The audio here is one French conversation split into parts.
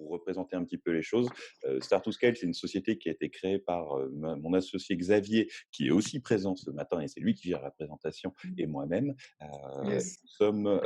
pour représenter un petit peu les choses, Start2Scale, c'est une société qui a été créée par mon associé Xavier, qui est aussi présent ce matin et c'est lui qui gère la présentation et moi-même. Yes. Nous sommes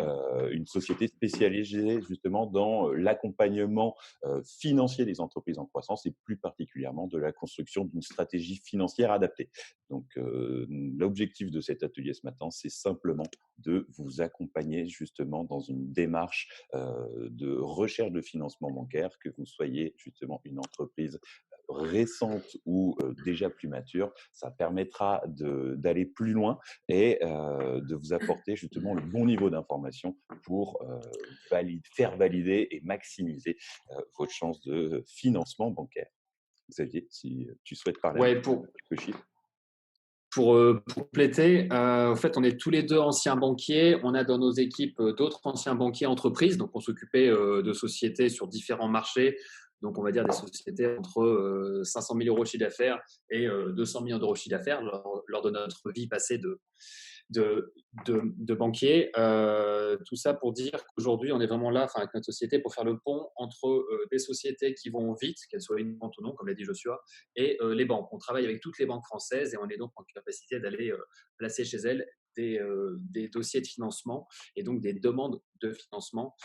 une société spécialisée justement dans l'accompagnement financier des entreprises en croissance et plus particulièrement de la construction d'une stratégie financière adaptée. Donc, l'objectif de cet atelier ce matin, c'est simplement de vous accompagner justement dans une démarche de recherche de financement bancaire, que vous soyez justement une entreprise récente ou déjà plus mature. Ça permettra d'aller plus loin et de vous apporter justement le bon niveau d'information pour faire valider et maximiser votre chance de financement bancaire. Xavier, si tu souhaites parler un Ouais, petit peu chiffres. pour compléter, en fait, on est tous les deux anciens banquiers. On a dans nos équipes d'autres anciens banquiers entreprises. Donc, on s'occupait de sociétés sur différents marchés. Donc, on va dire des sociétés entre 500 000 euros de chiffre d'affaires et 200 millions d'euros de chiffre d'affaires lors de notre vie passée de, de banquier. Tout ça pour dire qu'aujourd'hui, on est vraiment là, avec notre société, pour faire le pont entre des sociétés qui vont vite, qu'elles soient innovantes ou non, comme l'a dit Joshua, et les banques. On travaille avec toutes les banques françaises et on est donc en capacité d'aller placer chez elles des dossiers de financement et donc des demandes de financement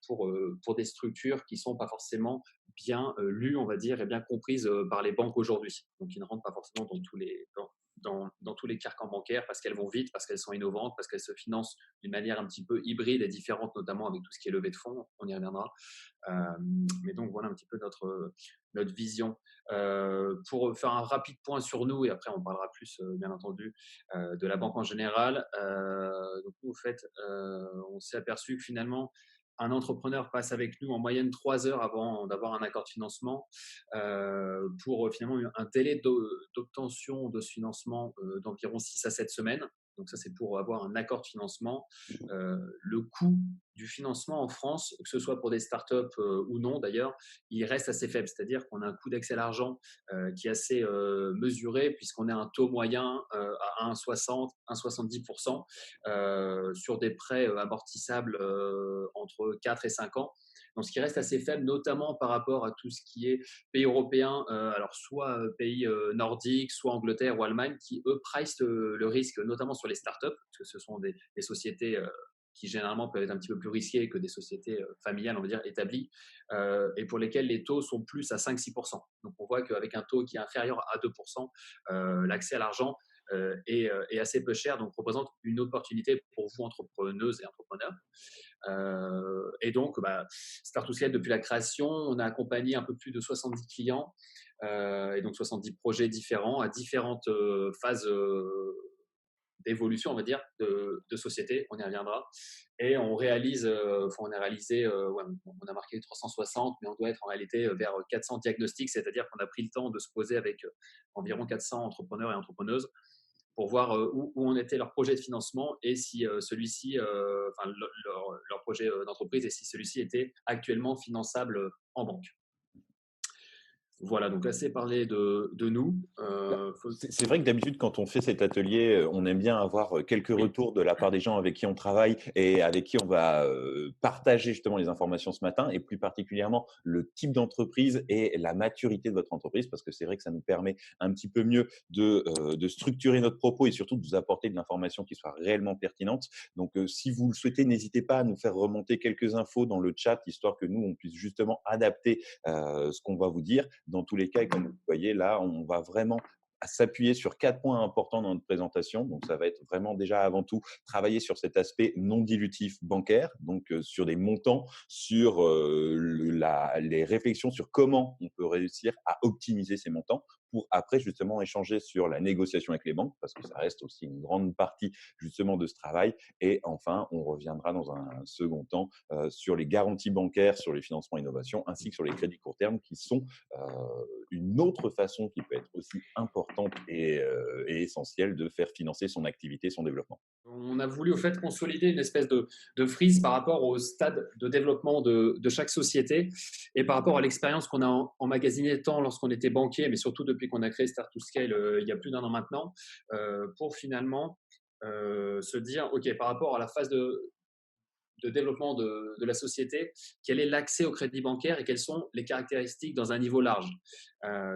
pour des structures qui ne sont pas forcément bien lues, on va dire, et bien comprises par les banques aujourd'hui. Donc, qui ne rentrent pas forcément dans tous les carcans bancaires parce qu'elles vont vite, parce qu'elles sont innovantes, parce qu'elles se financent d'une manière un petit peu hybride et différente, notamment avec tout ce qui est levée de fonds. On y reviendra. Mais donc, voilà un petit peu notre vision. Pour faire un rapide point sur nous, et après on parlera plus, bien entendu, de la banque en général. Donc, nous, au fait, on s'est aperçu que finalement, un entrepreneur passe avec nous en moyenne 3 heures avant d'avoir un accord de financement pour finalement un délai d'obtention de ce financement d'environ 6 à 7 semaines. Donc ça, c'est pour avoir un accord de financement. Le coût du financement en France, que ce soit pour des startups ou non d'ailleurs, il reste assez faible. C'est-à-dire qu'on a un coût d'accès à l'argent qui est assez mesuré puisqu'on a un taux moyen à 1,60, 1,70% sur des prêts amortissables entre 4 et 5 ans. Donc, ce qui reste assez faible, notamment par rapport à tout ce qui est pays européens, alors soit pays nordiques, soit Angleterre ou Allemagne, qui eux price le risque, notamment sur les startups, parce que ce sont des sociétés qui généralement peuvent être un petit peu plus risquées que des sociétés familiales, on va dire, établies, et pour lesquelles les taux sont plus à 5-6%. Donc, on voit qu'avec un taux qui est inférieur à 2%, l'accès à l'argent est assez peu cher, donc représente une opportunité pour vous, entrepreneuses et entrepreneurs. Et donc, Start2Scale, depuis la création, on a accompagné un peu plus de 70 clients et donc 70 projets différents à différentes phases d'évolution, on va dire, de société. On y reviendra. Et on réalise, on a réalisé, ouais, on a marqué 360, mais on doit être en réalité vers 400 diagnostics, c'est-à-dire qu'on a pris le temps de se poser avec environ 400 entrepreneurs et entrepreneuses pour voir où en était leur projet de financement et si celui-ci, leur projet d'entreprise et si celui-ci était actuellement finançable en banque. Voilà, donc assez parlé de nous. Bah, c'est vrai que d'habitude, quand on fait cet atelier, on aime bien avoir quelques Oui, retours de la part des gens avec qui on travaille et avec qui on va partager justement les informations ce matin, et plus particulièrement le type d'entreprise et la maturité de votre entreprise, parce que c'est vrai que ça nous permet un petit peu mieux de structurer notre propos et surtout de vous apporter de l'information qui soit réellement pertinente. Donc, si vous le souhaitez, n'hésitez pas à nous faire remonter quelques infos dans le chat, histoire que nous, on puisse justement adapter ce qu'on va vous dire. Dans tous les cas, comme vous voyez là, on va vraiment à s'appuyer sur 4 points importants dans notre présentation. Donc, ça va être vraiment déjà avant tout travailler sur cet aspect non dilutif bancaire, donc sur des montants, sur les réflexions sur comment on peut réussir à optimiser ces montants pour après justement échanger sur la négociation avec les banques, parce que ça reste aussi une grande partie justement de ce travail. Et enfin, on reviendra dans un second temps sur les garanties bancaires, sur les financements innovation, ainsi que sur les crédits court terme, qui sont une autre façon qui peut être aussi importante et essentielle de faire financer son activité, son développement. on a voulu au fait consolider une espèce de frise par rapport au stade de développement de chaque société et par rapport à l'expérience qu'on a emmagasinée tant lorsqu'on était banquier, mais surtout depuis qu'on a créé Start2Scale il y a plus d'un an maintenant, pour finalement se dire, OK, par rapport à la phase de développement de la société, quel est l'accès au crédit bancaire et quelles sont les caractéristiques dans un niveau large.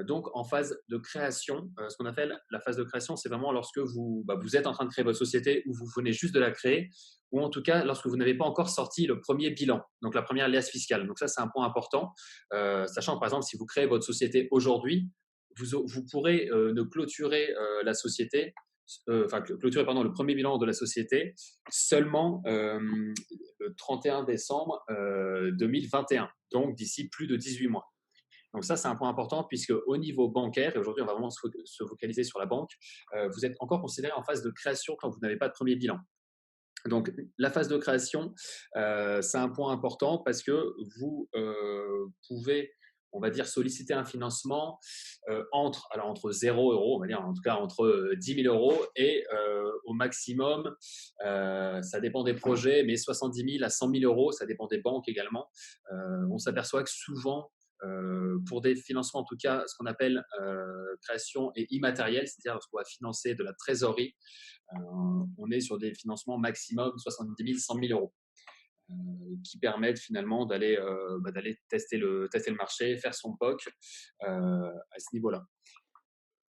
Donc, en phase de création, ce qu'on appelle la phase de création, c'est vraiment lorsque vous êtes en train de créer votre société ou vous venez juste de la créer, ou en tout cas lorsque vous n'avez pas encore sorti le premier bilan, donc la première liasse fiscale. Donc ça, c'est un point important, sachant par exemple si vous créez votre société aujourd'hui, vous pourrez ne clôturer la société, enfin clôturer pardon, le premier bilan de la société seulement le 31 décembre 2021, donc d'ici plus de 18 mois. Donc ça, c'est un point important puisque au niveau bancaire, et aujourd'hui on va vraiment se focaliser sur la banque, vous êtes encore considéré en phase de création quand vous n'avez pas de premier bilan. Donc la phase de création, c'est un point important parce que vous pouvez, on va dire, solliciter un financement entre 0 euros, on va dire en tout cas entre 10 000 euros et au maximum, ça dépend des projets, mais 70 000 à 100 000 euros, ça dépend des banques également. On s'aperçoit que souvent, pour des financements, en tout cas, ce qu'on appelle création et immatériel, c'est-à-dire lorsqu'on va financer de la trésorerie, on est sur des financements maximum 70 000, 100 000 euros. Qui permettent finalement d'aller tester le marché, faire son POC à ce niveau-là.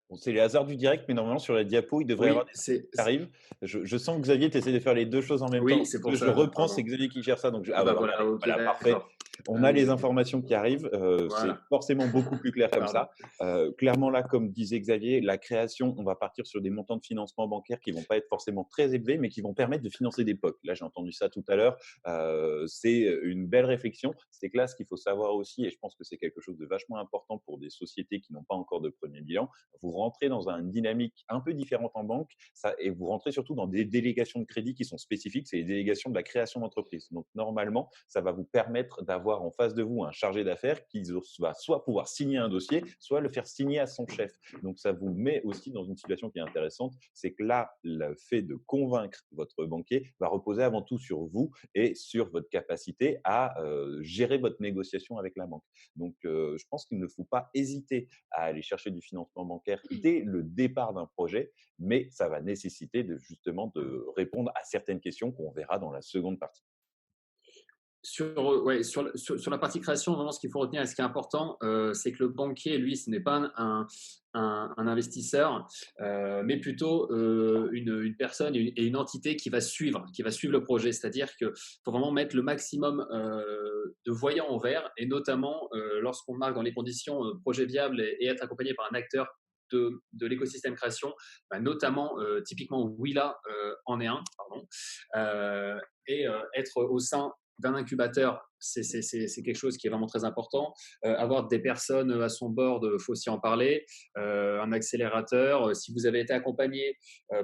Bon, c'est les hasards du direct, mais normalement sur la diapo, il devrait y avoir Oui, des trucs qui arrivent. Je sens que Xavier, tu essaies de faire les 2 choses en même temps. oui, c'est Ce pour que je ça, reprends, c'est pardon. Xavier qui gère ça, donc Ah bah bah, regardez, voilà, ok, voilà, parfait. d'accord. On a les Ok, informations qui arrivent, c'est voilà, forcément beaucoup plus clair comme pardon. ça. Clairement là, comme disait Xavier, la création, on va partir sur des montants de financement bancaire qui vont pas être forcément très élevés, mais qui vont permettre de financer des POC. Là, j'ai entendu ça tout à l'heure, c'est une belle réflexion. C'est que là, ce qu'il faut savoir aussi, et je pense que c'est quelque chose de vachement important pour des sociétés qui n'ont pas encore de premier bilan, vous rentrez dans une dynamique un peu différente en banque et vous rentrez surtout dans des délégations de crédit qui sont spécifiques, c'est les délégations de la création d'entreprise. Donc normalement, ça va vous permettre d'avoir en face de vous un chargé d'affaires qui va soit pouvoir signer un dossier, soit le faire signer à son chef. Donc ça vous met aussi dans une situation qui est intéressante, c'est que là, le fait de convaincre votre banquier va reposer avant tout sur vous et sur votre capacité à gérer votre négociation avec la banque. Donc je pense qu'il ne faut pas hésiter à aller chercher du financement bancaire dès le départ d'un projet, mais ça va nécessiter justement de répondre à certaines questions qu'on verra dans la seconde partie. Sur la partie création, vraiment, ce qu'il faut retenir et ce qui est important, c'est que le banquier, lui, ce n'est pas un investisseur, mais plutôt une personne et une entité qui va suivre le projet. C'est-à-dire qu'il faut vraiment mettre le maximum de voyants au vert, et notamment lorsqu'on marque dans les conditions projet viable et être accompagné par un acteur de l'écosystème création, notamment typiquement Willa en est un, pardon, et être au sein d'un incubateur, c'est quelque chose qui est vraiment très important. Avoir des personnes à son bord, il faut aussi en parler. Un accélérateur, si vous avez été accompagné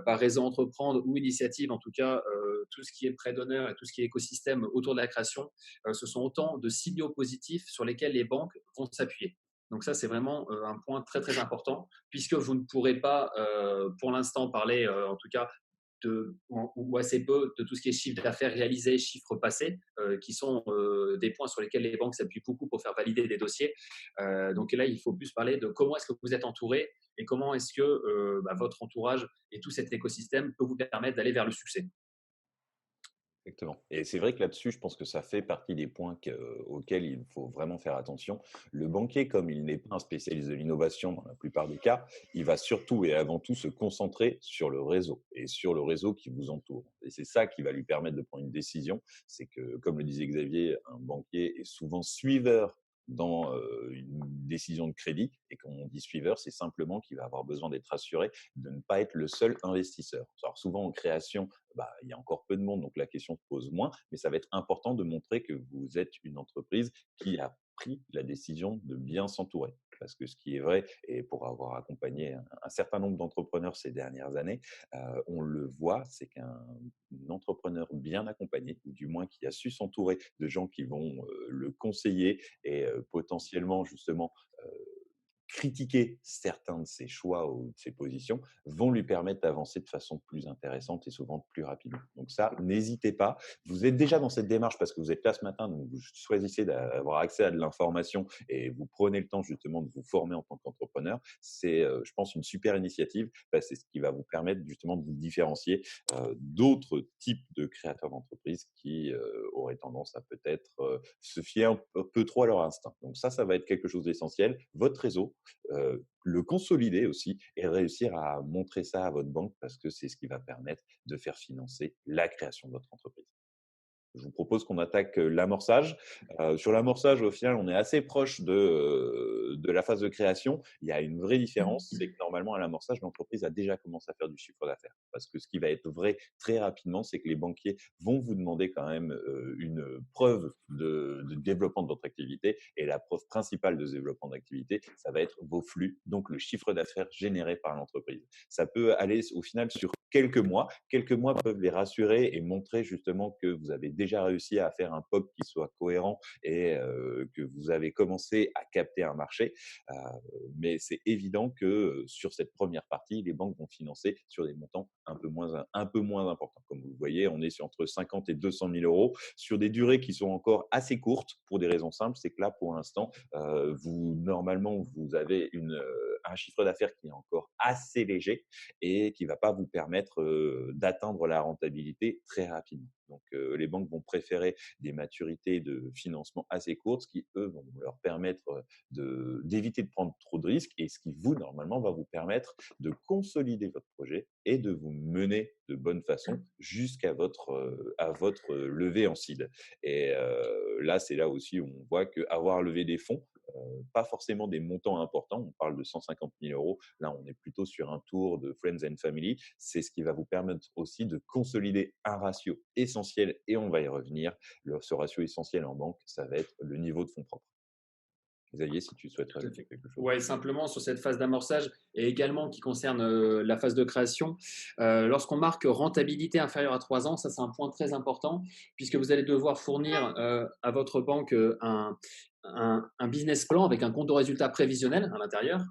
par Réseau Entreprendre ou Initiative, en tout cas, tout ce qui est prêt d'honneur et tout ce qui est écosystème autour de la création, ce sont autant de signaux positifs sur lesquels les banques vont s'appuyer. Donc ça, c'est vraiment un point très, très important, puisque vous ne pourrez pas, pour l'instant, parler, en tout cas, ou assez peu de tout ce qui est chiffre d'affaires réalisé, chiffres passés, qui sont des points sur lesquels les banques s'appuient beaucoup pour faire valider des dossiers. Donc là, il faut plus parler de comment est-ce que vous êtes entouré et comment est-ce que votre entourage et tout cet écosystème peut vous permettre d'aller vers le succès. Exactement. Et c'est vrai que là-dessus, je pense que ça fait partie des points auxquels il faut vraiment faire attention. Le banquier, comme il n'est pas un spécialiste de l'innovation dans la plupart des cas, il va surtout et avant tout se concentrer sur le réseau et sur le réseau qui vous entoure. Et c'est ça qui va lui permettre de prendre une décision. C'est que, comme le disait Xavier, un banquier est souvent suiveur dans une décision de crédit. Et quand on dit suiveur, c'est simplement qu'il va avoir besoin d'être assuré de ne pas être le seul investisseur. Alors souvent en création, il y a encore peu de monde, donc la question se pose moins, mais ça va être important de montrer que vous êtes une entreprise qui a pris la décision de bien s'entourer. Parce que ce qui est vrai, et pour avoir accompagné un certain nombre d'entrepreneurs ces dernières années, on le voit, c'est qu'un entrepreneur bien accompagné, ou du moins qui a su s'entourer de gens qui vont le conseiller et potentiellement justement critiquer certains de ses choix ou de ses positions vont lui permettre d'avancer de façon plus intéressante et souvent plus rapidement. Donc ça, n'hésitez pas. Vous êtes déjà dans cette démarche parce que vous êtes là ce matin, donc vous choisissez d'avoir accès à de l'information et vous prenez le temps justement de vous former en tant qu'entrepreneur. C'est, je pense, une super initiative. C'est ce qui va vous permettre justement de vous différencier d'autres types de créateurs d'entreprises qui auraient tendance à peut-être se fier un peu trop à leur instinct. Donc ça va être quelque chose d'essentiel. Votre réseau, le consolider aussi et réussir à montrer ça à votre banque parce que c'est ce qui va permettre de faire financer la création de votre entreprise. Je vous propose qu'on attaque l'amorçage. Sur l'amorçage, au final, on est assez proche de la phase de création. Il y a une vraie différence, c'est que normalement, à l'amorçage, l'entreprise a déjà commencé à faire du chiffre d'affaires. Parce que ce qui va être vrai très rapidement, c'est que les banquiers vont vous demander quand même une preuve de développement de votre activité. Et la preuve principale de ce développement d'activité, ça va être vos flux, donc le chiffre d'affaires généré par l'entreprise. Ça peut aller au final sur quelques mois. Quelques mois peuvent les rassurer et montrer justement que vous avez déjà réussi à faire un POC qui soit cohérent et que vous avez commencé à capter un marché. Euh, mais c'est évident que sur cette première partie, les banques vont financer sur des montants un peu moins importants. Comme vous le voyez, on est sur entre 50 et 200 000 euros sur des durées qui sont encore assez courtes pour des raisons simples. C'est que là, pour l'instant, normalement, vous avez un chiffre d'affaires qui est encore assez léger et qui ne va pas vous permettre d'atteindre la rentabilité très rapidement. Donc, les banques vont préférer des maturités de financement assez courtes, ce qui, eux, vont leur permettre d'éviter de prendre trop de risques et ce qui, vous, normalement, va vous permettre de consolider votre projet et de vous mener de bonne façon jusqu'à votre levée en seed. Et là, c'est là aussi où on voit qu'avoir levé des fonds, pas forcément des montants importants, on parle de 150 000 euros, là on est plutôt sur un tour de Friends and Family, c'est ce qui va vous permettre aussi de consolider un ratio essentiel et on va y revenir. Ce ratio essentiel en banque, ça va être le niveau de fonds propres. Xavier, si tu souhaites Tout à rajouter fait. quelque chose. Ouais, simplement sur cette phase d'amorçage et également qui concerne la phase de création, lorsqu'on marque rentabilité inférieure à 3 ans, ça c'est un point très important puisque vous allez devoir fournir à votre banque un business plan avec un compte de résultat prévisionnel à l'intérieur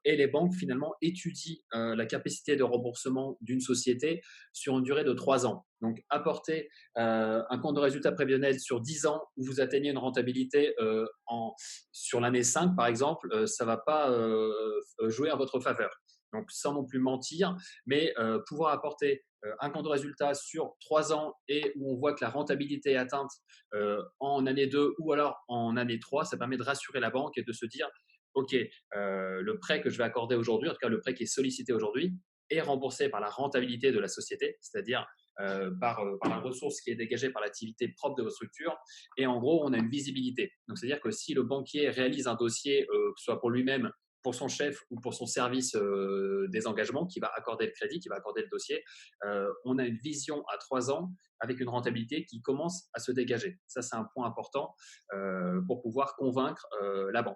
et les banques finalement étudient la capacité de remboursement d'une société sur une durée de 3 ans. Donc apporter un compte de résultat prévisionnel sur 10 ans où vous atteignez une rentabilité sur l'année 5, par exemple, ça ne va pas jouer en votre faveur. Donc, sans non plus mentir, mais pouvoir apporter un compte de résultat sur 3 ans et où on voit que la rentabilité est atteinte en année 2 ou alors en année 3, ça permet de rassurer la banque et de se dire, OK, le prêt que je vais accorder aujourd'hui, en tout cas le prêt qui est sollicité aujourd'hui, est remboursé par la rentabilité de la société, c'est-à-dire par la ressource qui est dégagée par l'activité propre de votre structure. Et en gros, on a une visibilité. Donc, c'est-à-dire que si le banquier réalise un dossier, que ce soit pour lui-même, pour son chef ou pour son service des engagements qui va accorder le crédit, qui va accorder le dossier, on a une vision à 3 ans avec une rentabilité qui commence à se dégager. Ça, c'est un point important pour pouvoir convaincre la banque.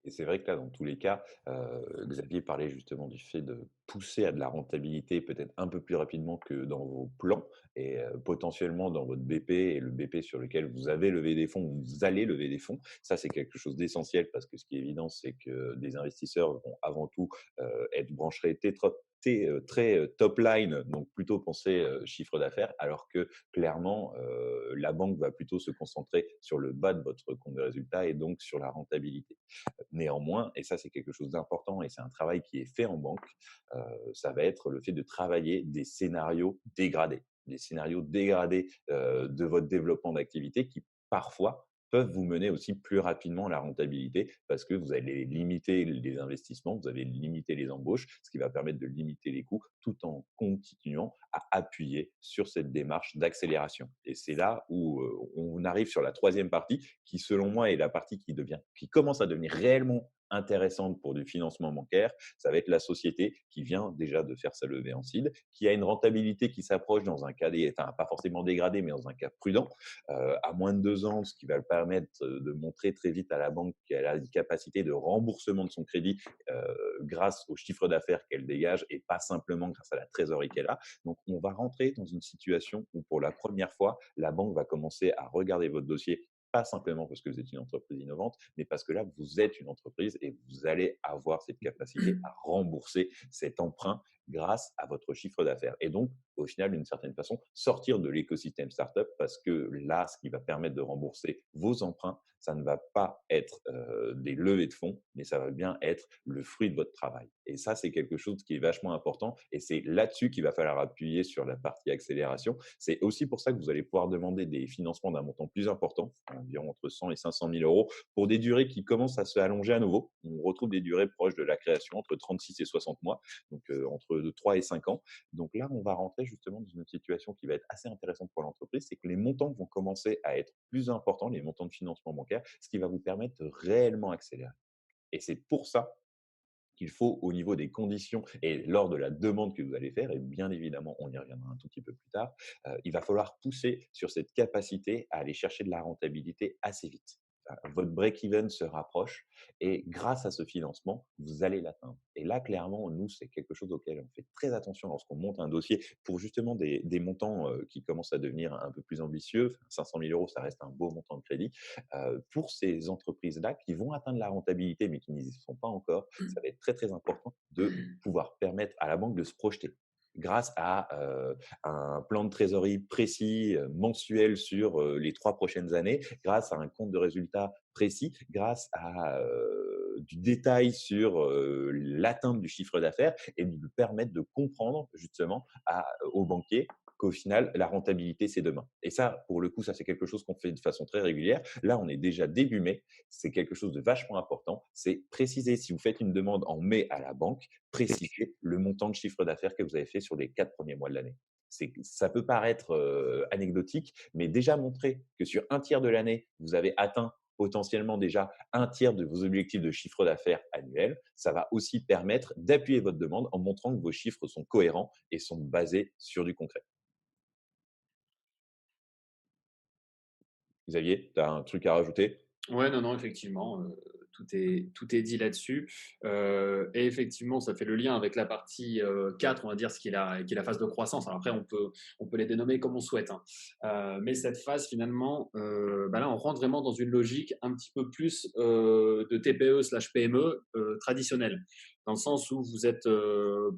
Et c'est vrai que là, dans tous les cas, Xavier parlait justement du fait de pousser à de la rentabilité peut-être un peu plus rapidement que dans vos plans et potentiellement dans votre BP et le BP sur lequel vous avez levé des fonds ou vous allez lever des fonds. Ça, c'est quelque chose d'essentiel parce que ce qui est évident, c'est que des investisseurs vont avant tout être branchés très top line, donc plutôt penser chiffre d'affaires, alors que clairement, la banque va plutôt se concentrer sur le bas de votre compte de résultat et donc sur la rentabilité. Néanmoins, et ça c'est quelque chose d'important et c'est un travail qui est fait en banque, ça va être le fait de travailler des scénarios dégradés. Des scénarios dégradés de votre développement d'activité qui parfois peuvent vous mener aussi plus rapidement à la rentabilité parce que vous allez limiter les investissements, vous allez limiter les embauches, ce qui va permettre de limiter les coûts tout en continuant à appuyer sur cette démarche d'accélération. Et c'est là où on arrive sur la troisième partie qui, selon moi, est la partie qui commence à devenir réellement intéressante pour du financement bancaire. Ça va être la société qui vient déjà de faire sa levée en seed, qui a une rentabilité qui s'approche dans un cas, enfin pas forcément dégradé, mais dans un cas prudent, à moins de 2 ans, ce qui va le permettre de montrer très vite à la banque qu'elle a une capacité de remboursement de son crédit grâce au chiffre d'affaires qu'elle dégage et pas simplement grâce à la trésorerie qu'elle a. Donc, on va rentrer dans une situation où pour la première fois, la banque va commencer à regarder votre dossier pas simplement parce que vous êtes une entreprise innovante, mais parce que là, vous êtes une entreprise et vous allez avoir cette capacité à rembourser cet emprunt grâce à votre chiffre d'affaires. Et donc, au final, d'une certaine façon, sortir de l'écosystème startup parce que là, ce qui va permettre de rembourser vos emprunts, ça ne va pas être des levées de fonds, mais ça va bien être le fruit de votre travail. Et ça, c'est quelque chose qui est vachement important et c'est là-dessus qu'il va falloir appuyer sur la partie accélération. C'est aussi pour ça que vous allez pouvoir demander des financements d'un montant plus important, environ entre 100 et 500 000 euros, pour des durées qui commencent à se allonger à nouveau. On retrouve des durées proches de la création, entre 36 et 60 mois, donc entre 3 et 5 ans. Donc là, on va rentrer justement dans une situation qui va être assez intéressante pour l'entreprise, c'est que les montants vont commencer à être plus importants, les montants de financement bancaire, ce qui va vous permettre de réellement accélérer. Et c'est pour ça qu'il faut au niveau des conditions et lors de la demande que vous allez faire, et bien évidemment, on y reviendra un tout petit peu plus tard, il va falloir pousser sur cette capacité à aller chercher de la rentabilité assez vite. Votre break-even se rapproche et grâce à ce financement, vous allez l'atteindre. Et là, clairement, nous, c'est quelque chose auquel on fait très attention lorsqu'on monte un dossier pour justement des montants qui commencent à devenir un peu plus ambitieux. Enfin, 500 000 euros, ça reste un beau montant de crédit. Pour ces entreprises-là qui vont atteindre la rentabilité, mais qui n'y sont pas encore, ça va être très, très important de pouvoir permettre à la banque de se projeter grâce à un plan de trésorerie précis, mensuel sur les 3 prochaines années, grâce à un compte de résultats précis, grâce à du détail sur l'atteinte du chiffre d'affaires et de lui permettre de comprendre justement aux banquiers qu'au final, la rentabilité, c'est demain. Et ça, pour le coup, ça, c'est quelque chose qu'on fait de façon très régulière. Là, on est déjà début mai. C'est quelque chose de vachement important. C'est préciser, si vous faites une demande en mai à la banque, préciser le montant de chiffre d'affaires que vous avez fait sur les 4 premiers mois de l'année. Ça peut paraître anecdotique, mais déjà montrer que sur un tiers de l'année, vous avez atteint potentiellement déjà un tiers de vos objectifs de chiffre d'affaires annuel, ça va aussi permettre d'appuyer votre demande en montrant que vos chiffres sont cohérents et sont basés sur du concret. Xavier, tu as un truc à rajouter? Ouais, non, non, effectivement, tout est dit là-dessus. Et effectivement, ça fait le lien avec la partie 4, on va dire, ce qui est la phase de croissance. Alors après, on peut les dénommer comme on souhaite, hein. Mais cette phase, finalement, bah là, on rentre vraiment dans une logique un petit peu plus de TPE/PME traditionnelle, dans le sens où vous êtes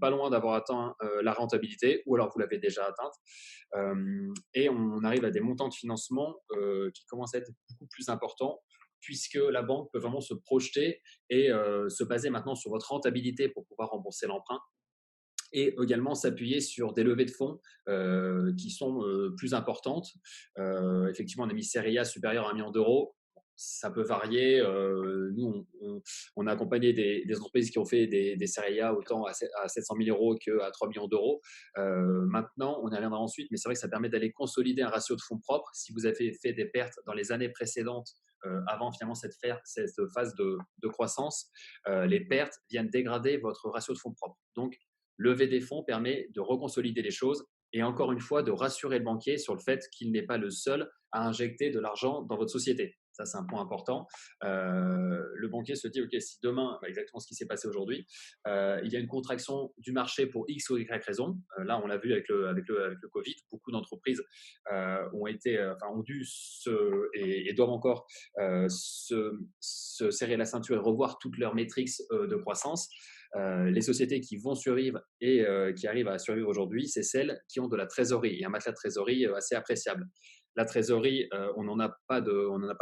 pas loin d'avoir atteint la rentabilité, ou alors vous l'avez déjà atteinte. Et on arrive à des montants de financement qui commencent à être beaucoup plus importants, puisque la banque peut vraiment se projeter et se baser maintenant sur votre rentabilité pour pouvoir rembourser l'emprunt, et également s'appuyer sur des levées de fonds qui sont plus importantes. Effectivement, on a mis série A supérieure à 1 million d'euros. Ça peut varier. Nous, on a accompagné des entreprises qui ont fait des séries A autant à 700 000 euros qu'à 3 millions d'euros. Maintenant, on y reviendra ensuite, mais c'est vrai que ça permet d'aller consolider un ratio de fonds propres. Si vous avez fait des pertes dans les années précédentes, avant finalement cette phase de croissance, les pertes viennent dégrader votre ratio de fonds propres. Donc, lever des fonds permet de reconsolider les choses et encore une fois de rassurer le banquier sur le fait qu'il n'est pas le seul à injecter de l'argent dans votre société. Ça, c'est un point important. Le banquier se dit, OK, si demain, bah, exactement ce qui s'est passé aujourd'hui, il y a une contraction du marché pour X ou Y raison. Là, on l'a vu avec le Covid, beaucoup d'entreprises ont dû et doivent encore se serrer la ceinture et revoir toutes leurs métriques de croissance. Les sociétés qui vont survivre et qui arrivent à survivre aujourd'hui, c'est celles qui ont de la trésorerie et un matelas de trésorerie assez appréciable. La trésorerie, on n'en a pas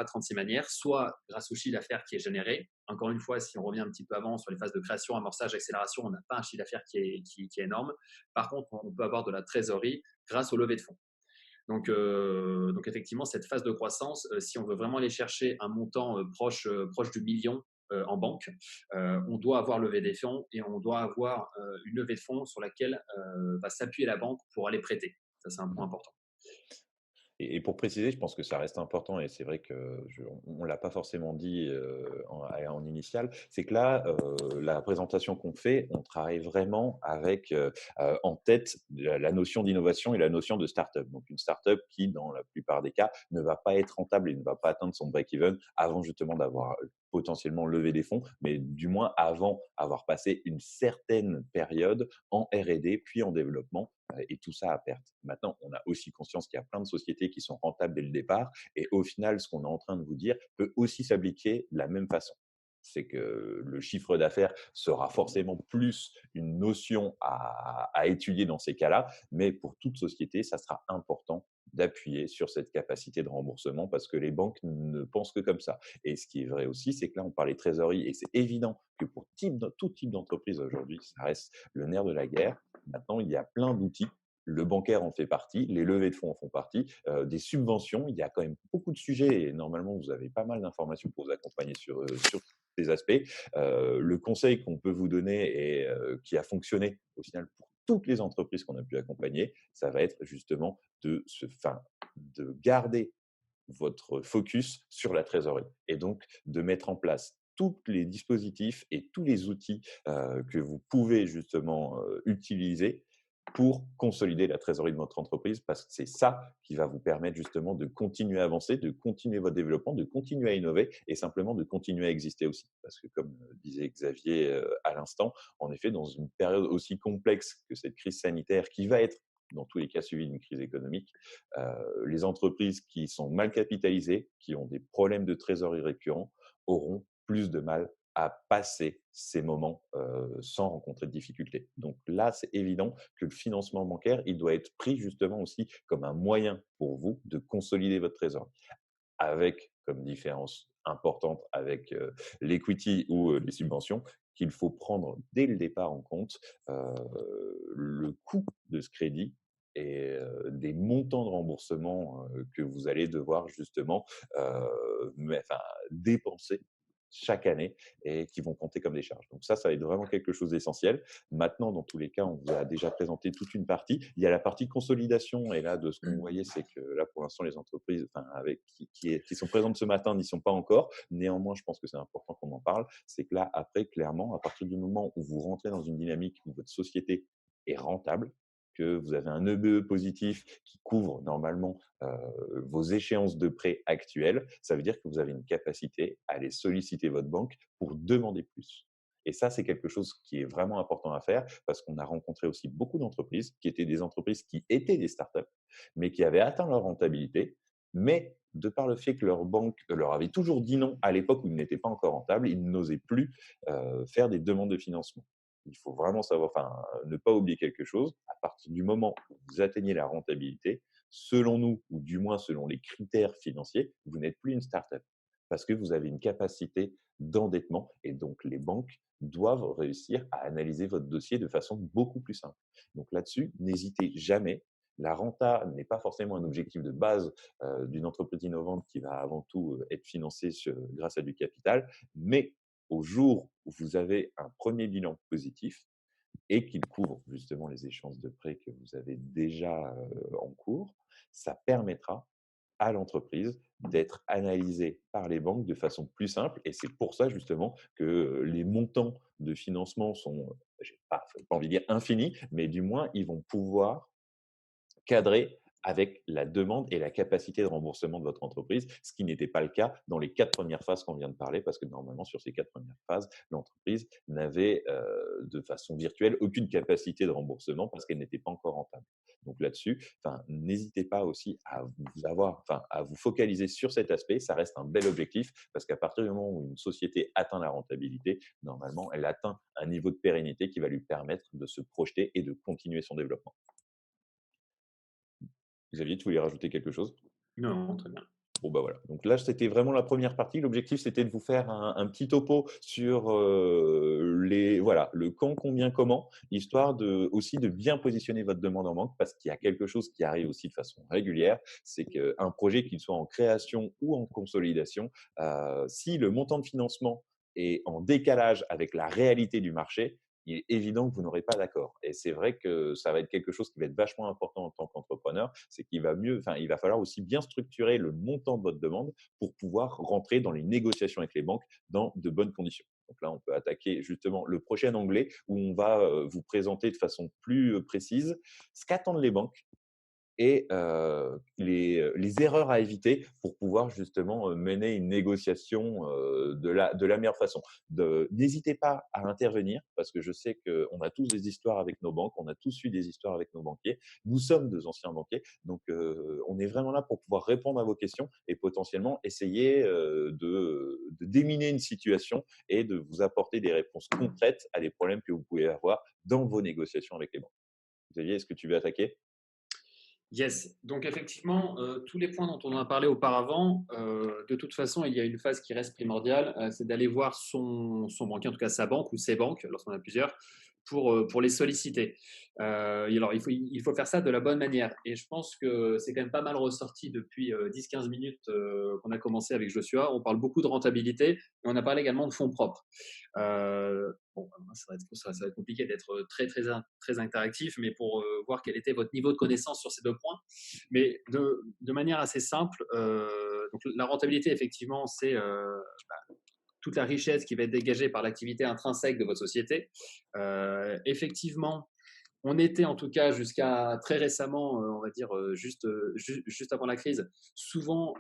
36 manières, soit grâce au chiffre d'affaires qui est généré. Encore une fois, si on revient un petit peu avant sur les phases de création, amorçage, accélération, on n'a pas un chiffre d'affaires qui est énorme. Par contre, on peut avoir de la trésorerie grâce au levée de fonds. Donc effectivement, cette phase de croissance, si on veut vraiment aller chercher un montant proche du million en banque, on doit avoir levé des fonds et on doit avoir une levée de fonds sur laquelle va s'appuyer la banque pour aller prêter. Ça, c'est un point important. Et pour préciser, je pense que ça reste important et c'est vrai que on l'a pas forcément dit en initial, c'est que là, la présentation qu'on fait, on travaille vraiment avec en tête la notion d'innovation et la notion de start-up. Donc une start-up qui, dans la plupart des cas, ne va pas être rentable et ne va pas atteindre son break-even avant justement d'avoir potentiellement levé des fonds, mais du moins avant avoir passé une certaine période en R&D puis en développement et tout ça à perte. Maintenant, on a aussi conscience qu'il y a plein de sociétés qui sont rentables dès le départ et au final, ce qu'on est en train de vous dire peut aussi s'appliquer de la même façon. C'est que le chiffre d'affaires sera forcément plus une notion à étudier dans ces cas-là, mais pour toute société, ça sera important d'appuyer sur cette capacité de remboursement parce que les banques ne pensent que comme ça. Et ce qui est vrai aussi, c'est que là, on parlait trésorerie et c'est évident que pour tout type d'entreprise aujourd'hui, ça reste le nerf de la guerre. Maintenant, il y a plein d'outils. Le bancaire en fait partie, les levées de fonds en font partie, des subventions. Il y a quand même beaucoup de sujets et normalement, vous avez pas mal d'informations pour vous accompagner sur ces aspects. Le conseil qu'on peut vous donner et qui a fonctionné au final pour toutes les entreprises qu'on a pu accompagner, ça va être justement de garder votre focus sur la trésorerie et donc de mettre en place tous les dispositifs et tous les outils que vous pouvez justement utiliser pour consolider la trésorerie de votre entreprise parce que c'est ça qui va vous permettre justement de continuer à avancer, de continuer votre développement, de continuer à innover et simplement de continuer à exister aussi. Parce que comme disait Xavier à l'instant, en effet, dans une période aussi complexe que cette crise sanitaire qui va être dans tous les cas suivi d'une crise économique, les entreprises qui sont mal capitalisées, qui ont des problèmes de trésorerie récurrents, auront plus de mal à passer ces moments sans rencontrer de difficultés. Donc là, c'est évident que le financement bancaire, il doit être pris justement aussi comme un moyen pour vous de consolider votre trésorerie avec comme différence importante avec l'equity ou les subventions, qu'il faut prendre dès le départ en compte le coût de ce crédit et des montants de remboursement que vous allez devoir justement dépenser chaque année et qui vont compter comme des charges. Donc ça va être vraiment quelque chose d'essentiel. Maintenant, dans tous les cas, on vous a déjà présenté toute une partie. Il y a la partie consolidation et là, de ce qu'on voyait, c'est que là, pour l'instant, les entreprises qui sont présentes ce matin n'y sont pas encore. Néanmoins, je pense que c'est important qu'on en parle. C'est que là, après, clairement, à partir du moment où vous rentrez dans une dynamique où votre société est rentable, que vous avez un EBE positif qui couvre normalement vos échéances de prêt actuelles, ça veut dire que vous avez une capacité à aller solliciter votre banque pour demander plus. Et ça, c'est quelque chose qui est vraiment important à faire parce qu'on a rencontré aussi beaucoup d'entreprises qui étaient des entreprises qui étaient des startups, mais qui avaient atteint leur rentabilité, mais de par le fait que leur banque leur avait toujours dit non à l'époque où ils n'étaient pas encore rentables, ils n'osaient plus faire des demandes de financement. Il faut vraiment savoir, ne pas oublier quelque chose. À partir du moment où vous atteignez la rentabilité, selon nous, ou du moins selon les critères financiers, vous n'êtes plus une start-up parce que vous avez une capacité d'endettement et donc les banques doivent réussir à analyser votre dossier de façon beaucoup plus simple. Donc là-dessus, n'hésitez jamais. La renta n'est pas forcément un objectif de base d'une entreprise innovante qui va avant tout être financée grâce à du capital, mais au jour où vous avez un premier bilan positif, et qu'il couvre justement les échéances de prêts que vous avez déjà en cours, ça permettra à l'entreprise d'être analysée par les banques de façon plus simple. Et c'est pour ça justement que les montants de financement sont, j'ai pas envie de dire infinis, mais du moins, ils vont pouvoir cadré avec la demande et la capacité de remboursement de votre entreprise, ce qui n'était pas le cas dans les 4 premières phases qu'on vient de parler, parce que normalement, sur ces 4 premières phases, l'entreprise n'avait de façon virtuelle aucune capacité de remboursement parce qu'elle n'était pas encore rentable. Donc là-dessus, n'hésitez pas aussi à vous focaliser sur cet aspect. Ça reste un bel objectif parce qu'à partir du moment où une société atteint la rentabilité, normalement, elle atteint un niveau de pérennité qui va lui permettre de se projeter et de continuer son développement. Xavier, tu voulais rajouter quelque chose? Non, très bien. Bon, bah voilà. Donc là, c'était vraiment la première partie. L'objectif, c'était de vous faire un petit topo sur voilà, le quand, combien, comment, histoire aussi de bien positionner votre demande en banque parce qu'il y a quelque chose qui arrive aussi de façon régulière. C'est qu'un projet, qu'il soit en création ou en consolidation, si le montant de financement est en décalage avec la réalité du marché, il est évident que vous n'aurez pas d'accord. Et c'est vrai que ça va être quelque chose qui va être vachement important en tant qu'entrepreneur, c'est qu'il il va falloir aussi bien structurer le montant de votre demande pour pouvoir rentrer dans les négociations avec les banques dans de bonnes conditions. Donc là, on peut attaquer justement le prochain onglet où on va vous présenter de façon plus précise ce qu'attendent les banques et les erreurs à éviter pour pouvoir justement, mener une négociation, de la meilleure façon. N'hésitez pas à intervenir parce que je sais qu'on a tous des histoires avec nos banques, on a tous eu des histoires avec nos banquiers. Nous sommes 2 anciens banquiers, donc on est vraiment là pour pouvoir répondre à vos questions et potentiellement essayer, de déminer une situation et de vous apporter des réponses concrètes à des problèmes que vous pouvez avoir dans vos négociations avec les banques. Xavier, est-ce que tu veux attaquer? Yes, donc effectivement, tous les points dont on a parlé auparavant, de toute façon, il y a une phase qui reste primordiale, c'est d'aller voir son banquier, en tout cas sa banque ou ses banques, lorsqu'on a plusieurs, pour les solliciter. Et alors il faut faire ça de la bonne manière et je pense que c'est quand même pas mal ressorti depuis, 10-15 minutes, qu'on a commencé avec Joshua. On parle beaucoup de rentabilité, mais on a parlé également de fonds propres. Bon, ça va être compliqué d'être très interactif, mais pour voir quel était votre niveau de connaissance sur ces deux points. Mais de manière assez simple, donc la rentabilité, effectivement, c'est toute la richesse qui va être dégagée par l'activité intrinsèque de votre société. Effectivement, on était en tout cas jusqu'à très récemment, on va dire juste avant la crise, souvent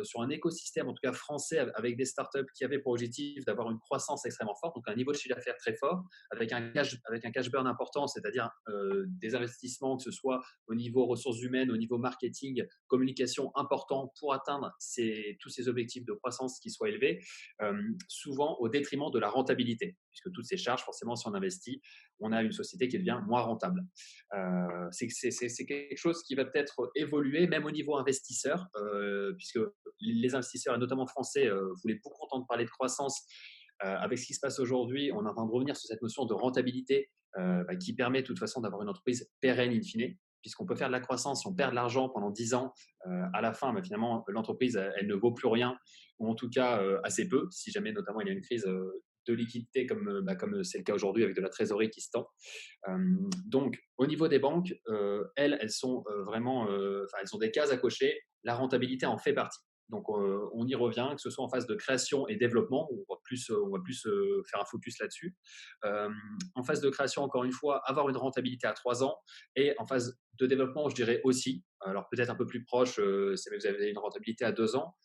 sur un écosystème, en tout cas français, avec des startups qui avaient pour objectif d'avoir une croissance extrêmement forte, donc un niveau de chiffre d'affaires très fort, avec un cash burn important, c'est-à-dire des investissements, que ce soit au niveau ressources humaines, au niveau marketing, communication important pour atteindre tous ces objectifs de croissance qui soient élevés, souvent au détriment de la rentabilité, puisque toutes ces charges, forcément, si on investit, on a une société qui devient moins rentable. C'est quelque chose qui va peut-être évoluer, même au niveau investisseur, puisque les investisseurs, et notamment français, voulaient beaucoup entendre parler de croissance. Avec ce qui se passe aujourd'hui, on est en train de revenir sur cette notion de rentabilité qui permet de toute façon d'avoir une entreprise pérenne in fine, puisqu'on peut faire de la croissance, si on perd de l'argent pendant 10 ans, à la fin, finalement, l'entreprise, elle ne vaut plus rien, ou en tout cas assez peu, si jamais notamment il y a une crise de liquidité comme c'est le cas aujourd'hui avec de la trésorerie qui se tend. Donc, au niveau des banques, elles sont vraiment, elles ont des cases à cocher. La rentabilité en fait partie. Donc, on y revient, que ce soit en phase de création et développement, où on va plus faire un focus là-dessus. En phase de création, encore une fois, avoir une rentabilité à 3 ans. Et en phase de développement, je dirais aussi, alors peut-être un peu plus proche, si vous avez une rentabilité à 2 ans,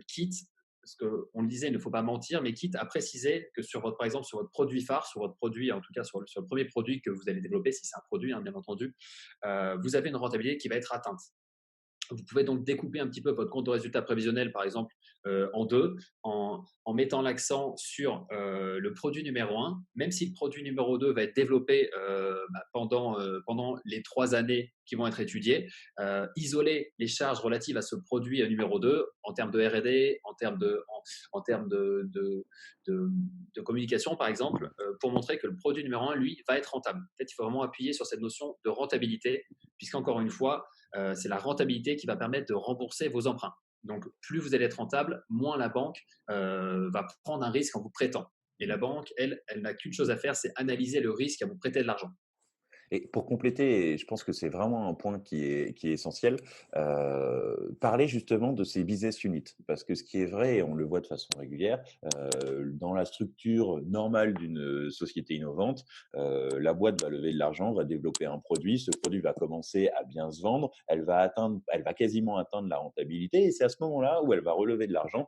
quitte parce qu'on le disait, il ne faut pas mentir, mais quitte à préciser que par exemple, sur votre produit phare, sur votre produit, en tout cas sur le premier produit que vous allez développer, si c'est un produit, hein, bien entendu, vous avez une rentabilité qui va être atteinte. Vous pouvez donc découper un petit peu votre compte de résultat prévisionnel, par exemple, en deux, en mettant l'accent sur le produit numéro un, même si le produit numéro 2 va être développé pendant les 3 années qui vont être étudiées, isoler les charges relatives à ce produit numéro 2 en termes de R&D, en termes de communication, par exemple, pour montrer que le produit numéro un, lui, va être rentable. En fait, il faut vraiment appuyer sur cette notion de rentabilité, puisqu'encore une fois, c'est la rentabilité qui va permettre de rembourser vos emprunts. Donc, plus vous allez être rentable, moins la banque va prendre un risque en vous prêtant. Et la banque, elle n'a qu'une chose à faire, c'est analyser le risque à vous prêter de l'argent. Et pour compléter, et je pense que c'est vraiment un point qui est essentiel, parler justement de ces business units. Parce que ce qui est vrai, et on le voit de façon régulière, dans la structure normale d'une société innovante, la boîte va lever de l'argent, va développer un produit, ce produit va commencer à bien se vendre, elle va quasiment atteindre la rentabilité et c'est à ce moment-là où elle va relever de l'argent,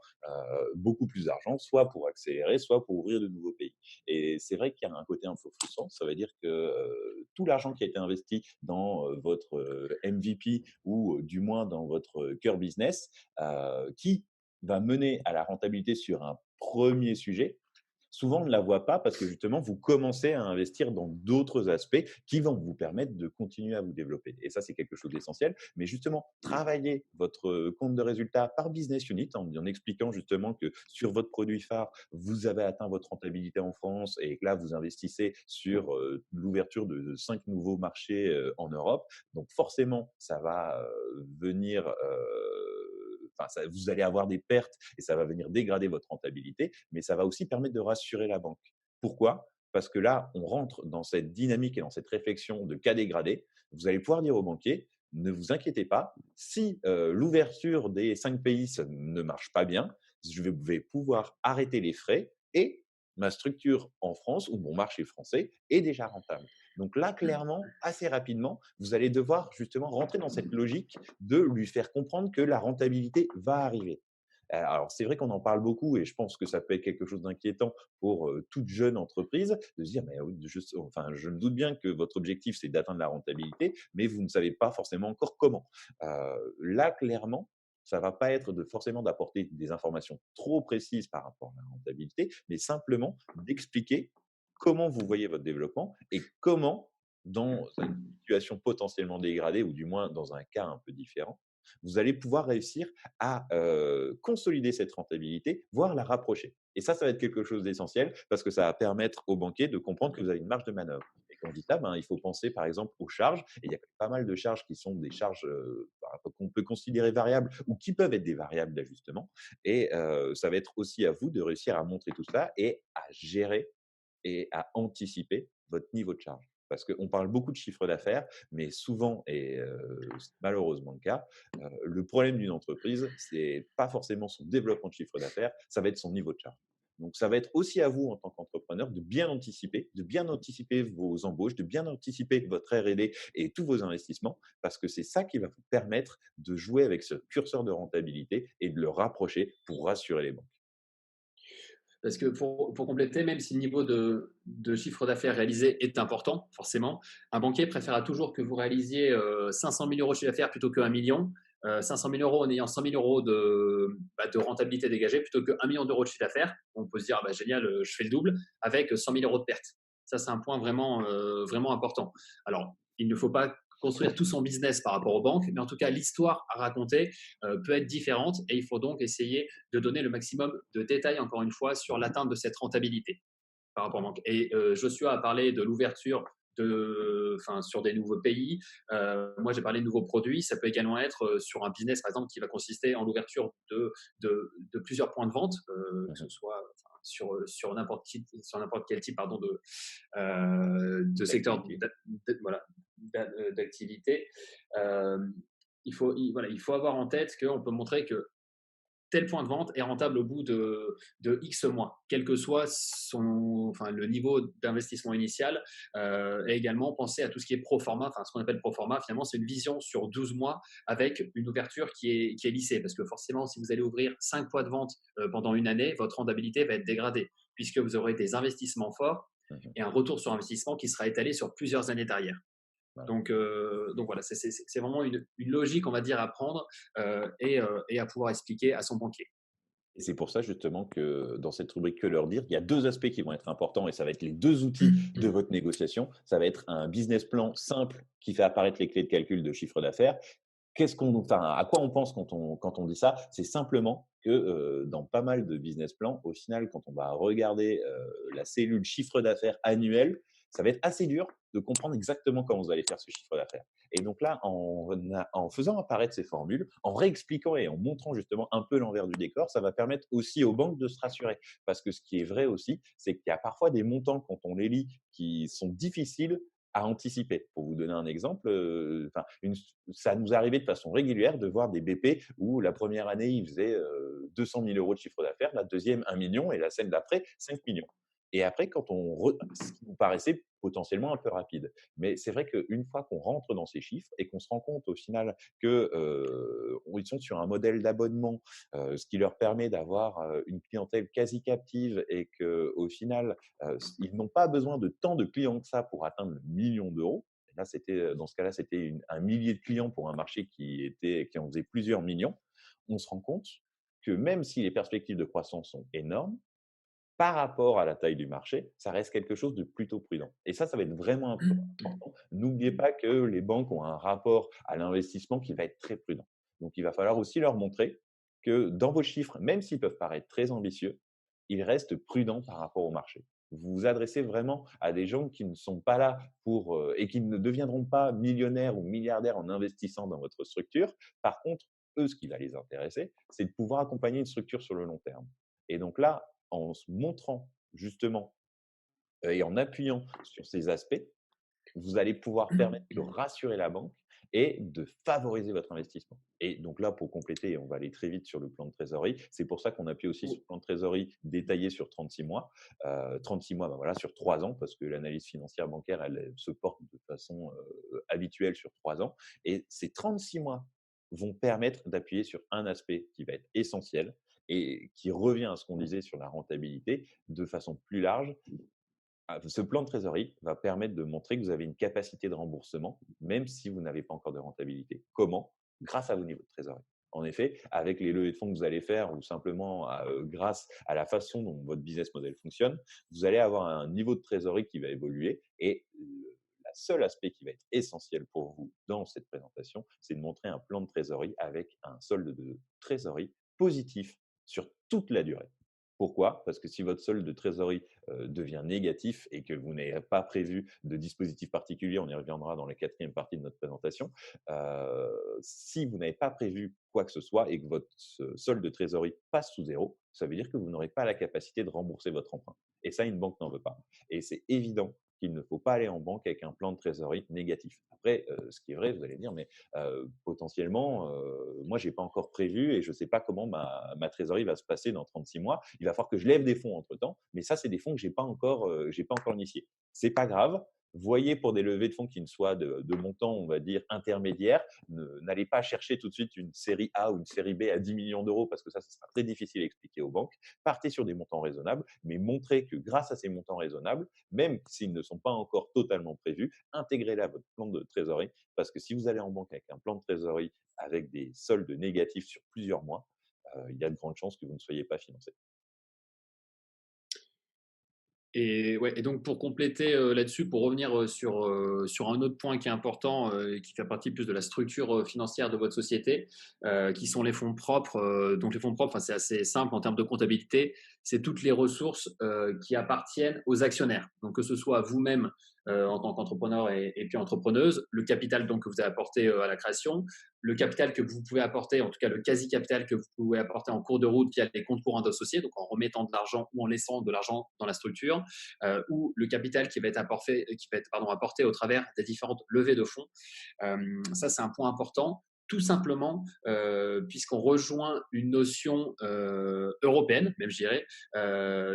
beaucoup plus d'argent, soit pour accélérer, soit pour ouvrir de nouveaux pays. Et c'est vrai qu'il y a un côté un peu frustrant. Ça veut dire que tout l'argent qui a été investi dans votre MVP ou du moins dans votre cœur business, qui va mener à la rentabilité sur un premier sujet, souvent on ne la voit pas parce que justement vous commencez à investir dans d'autres aspects qui vont vous permettre de continuer à vous développer. Et ça, c'est quelque chose d'essentiel. Mais justement, travailler votre compte de résultat par business unit en expliquant justement que sur votre produit phare, vous avez atteint votre rentabilité en France et que là, vous investissez sur l'ouverture de 5 nouveaux marchés en Europe. Donc forcément, ça va venir... vous allez avoir des pertes et ça va venir dégrader votre rentabilité, mais ça va aussi permettre de rassurer la banque. Pourquoi? Parce que là, on rentre dans cette dynamique et dans cette réflexion de cas dégradé. Vous allez pouvoir dire au banquier, ne vous inquiétez pas, si l'ouverture des 5 pays ne marche pas bien, je vais pouvoir arrêter les frais et ma structure en France ou mon marché français est déjà rentable. Donc là, clairement, assez rapidement, vous allez devoir justement rentrer dans cette logique de lui faire comprendre que la rentabilité va arriver. Alors, c'est vrai qu'on en parle beaucoup et je pense que ça peut être quelque chose d'inquiétant pour toute jeune entreprise de se dire, mais oui, enfin, je me doute bien que votre objectif, c'est d'atteindre la rentabilité, mais vous ne savez pas forcément encore comment. Là, clairement, ça va pas être forcément d'apporter des informations trop précises par rapport à la rentabilité, mais simplement d'expliquer comment vous voyez votre développement et comment, dans une situation potentiellement dégradée ou du moins dans un cas un peu différent, vous allez pouvoir réussir à consolider cette rentabilité, voire la rapprocher. Et ça va être quelque chose d'essentiel parce que ça va permettre aux banquiers de comprendre que vous avez une marge de manœuvre. Et quand je dis ça, ben, il faut penser par exemple aux charges. Et il y a pas mal de charges qui sont des charges qu'on peut considérer variables ou qui peuvent être des variables d'ajustement. Et ça va être aussi à vous de réussir à montrer tout ça et à gérer et à anticiper votre niveau de charge. Parce qu'on parle beaucoup de chiffre d'affaires, mais souvent, et c'est malheureusement le cas, le problème d'une entreprise, c'est pas forcément son développement de chiffre d'affaires, ça va être son niveau de charge. Donc, ça va être aussi à vous, en tant qu'entrepreneur, de bien anticiper vos embauches, de bien anticiper votre R&D et tous vos investissements, parce que c'est ça qui va vous permettre de jouer avec ce curseur de rentabilité et de le rapprocher pour rassurer les banques. Parce que pour compléter, même si le niveau de chiffre d'affaires réalisé est important, forcément, un banquier préférera toujours que vous réalisiez 500 000 euros de chiffre d'affaires plutôt qu'un million. 500 000 euros en ayant 100 000 euros de rentabilité dégagée plutôt qu'un million d'euros de chiffre d'affaires. On peut se dire, bah, génial, je fais le double avec 100 000 euros de perte. Ça, c'est un point vraiment important. Alors, il ne faut pas construire tout son business par rapport aux banques, mais en tout cas, l'histoire à raconter peut être différente et il faut donc essayer de donner le maximum de détails, encore une fois, sur l'atteinte de cette rentabilité par rapport aux banques. Et Joshua a parlé de l'ouverture sur des nouveaux pays. Moi, j'ai parlé de nouveaux produits. Ça peut également être sur un business, par exemple, qui va consister en l'ouverture de plusieurs points de vente, que ce Mhm. soit sur n'importe quel type de secteur D'activité. voilà, d'activité. Euh, voilà, il faut avoir en tête qu'on peut montrer que tel point de vente est rentable au bout de X mois, quel que soit le niveau d'investissement initial. Et également, penser à tout ce qui est pro forma. Enfin, ce qu'on appelle pro forma, finalement, c'est une vision sur 12 mois avec une ouverture qui est lissée. Parce que forcément, si vous allez ouvrir 5 points de vente pendant une année, votre rentabilité va être dégradée, puisque vous aurez des investissements forts Mhm. et un retour sur investissement qui sera étalé sur plusieurs années derrière. Voilà. Donc voilà, c'est vraiment une logique, on va dire, à prendre et à pouvoir expliquer à son banquier. Et c'est pour ça justement que dans cette rubrique Que leur dire, il y a 2 aspects qui vont être importants et ça va être les 2 outils de votre négociation. Ça va être un business plan simple qui fait apparaître les clés de calcul de chiffre d'affaires. À quoi on pense quand on dit ça? C'est simplement que, dans pas mal de business plans, au final, quand on va regarder, la cellule chiffre d'affaires annuel, ça va être assez dur de comprendre exactement comment vous allez faire ce chiffre d'affaires. Et donc là, en faisant apparaître ces formules, en réexpliquant et en montrant justement un peu l'envers du décor, ça va permettre aussi aux banques de se rassurer. Parce que ce qui est vrai aussi, c'est qu'il y a parfois des montants, quand on les lit, qui sont difficiles à anticiper. Pour vous donner un exemple, ça nous arrivait de façon régulière de voir des BP où la première année, ils faisaient 200 000 euros de chiffre d'affaires, la deuxième 1 million et la scène d'après 5 millions. Et après, ce qui nous paraissait potentiellement un peu rapide. Mais c'est vrai qu'une fois qu'on rentre dans ces chiffres et qu'on se rend compte au final qu'ils sont sur un modèle d'abonnement, ce qui leur permet d'avoir une clientèle quasi captive et qu'au final, ils n'ont pas besoin de tant de clients que ça pour atteindre le million d'euros. Là, dans ce cas-là, c'était un millier de clients pour un marché qui en faisait plusieurs millions. On se rend compte que même si les perspectives de croissance sont énormes, par rapport à la taille du marché, ça reste quelque chose de plutôt prudent. Et ça va être vraiment important. N'oubliez pas que les banques ont un rapport à l'investissement qui va être très prudent. Donc, il va falloir aussi leur montrer que dans vos chiffres, même s'ils peuvent paraître très ambitieux, ils restent prudents par rapport au marché. Vous vous adressez vraiment à des gens qui ne sont pas là et qui ne deviendront pas millionnaires ou milliardaires en investissant dans votre structure. Par contre, eux, ce qui va les intéresser, c'est de pouvoir accompagner une structure sur le long terme. Et donc là, en se montrant justement et en appuyant sur ces aspects, vous allez pouvoir permettre de rassurer la banque et de favoriser votre investissement. Et donc là, pour compléter, on va aller très vite sur le plan de trésorerie. C'est pour ça qu'on appuie aussi sur le plan de trésorerie détaillé sur 36 mois. 36 mois, ben voilà, sur 3 ans, parce que l'analyse financière bancaire, elle se porte de façon habituelle sur 3 ans. Et ces 36 mois vont permettre d'appuyer sur un aspect qui va être essentiel et qui revient à ce qu'on disait sur la rentabilité de façon plus large. Ce plan de trésorerie va permettre de montrer que vous avez une capacité de remboursement, même si vous n'avez pas encore de rentabilité. Comment? Grâce à vos niveaux de trésorerie. En effet, avec les levées de fonds que vous allez faire ou simplement grâce à la façon dont votre business model fonctionne, vous allez avoir un niveau de trésorerie qui va évoluer et la seul aspect qui va être essentiel pour vous dans cette présentation, c'est de montrer un plan de trésorerie avec un solde de trésorerie positif sur toute la durée. Pourquoi? Parce que si votre solde de trésorerie devient négatif et que vous n'avez pas prévu de dispositif particulier, on y reviendra dans la quatrième partie de notre présentation, si vous n'avez pas prévu quoi que ce soit et que votre solde de trésorerie passe sous zéro, ça veut dire que vous n'aurez pas la capacité de rembourser votre emprunt. Et ça, une banque n'en veut pas. Et c'est évident qu'il ne faut pas aller en banque avec un plan de trésorerie négatif. Après, ce qui est vrai, vous allez dire, mais potentiellement, moi, je n'ai pas encore prévu et je ne sais pas comment ma trésorerie va se passer dans 36 mois. Il va falloir que je lève des fonds entre-temps, mais ça, c'est des fonds que je n'ai pas encore, initiés. Ce n'est pas grave. Voyez pour des levées de fonds qui ne soient de montant, on va dire, intermédiaire. N'allez pas chercher tout de suite une série A ou une série B à 10 millions d'euros parce que ça sera très difficile à expliquer aux banques. Partez sur des montants raisonnables, mais montrez que grâce à ces montants raisonnables, même s'ils ne sont pas encore totalement prévus, intégrez-les à votre plan de trésorerie parce que si vous allez en banque avec un plan de trésorerie avec des soldes négatifs sur plusieurs mois, il y a de grandes chances que vous ne soyez pas financé. Et, ouais, et donc pour compléter là-dessus, pour revenir sur un autre point qui est important et qui fait partie plus de la structure financière de votre société, qui sont les fonds propres. Donc les fonds propres, c'est assez simple en termes de comptabilité, c'est toutes les ressources qui appartiennent aux actionnaires. Donc que ce soit vous-même en tant qu'entrepreneur et puis entrepreneuse, le capital donc, que vous avez apporté à la création, le capital que vous pouvez apporter, en tout cas le quasi-capital que vous pouvez apporter en cours de route via les comptes courants d'associés, donc en remettant de l'argent ou en laissant de l'argent dans la structure, ou le capital qui va être apporté au travers des différentes levées de fonds. Ça, c'est un point important tout simplement puisqu'on rejoint une notion européenne, même je dirais,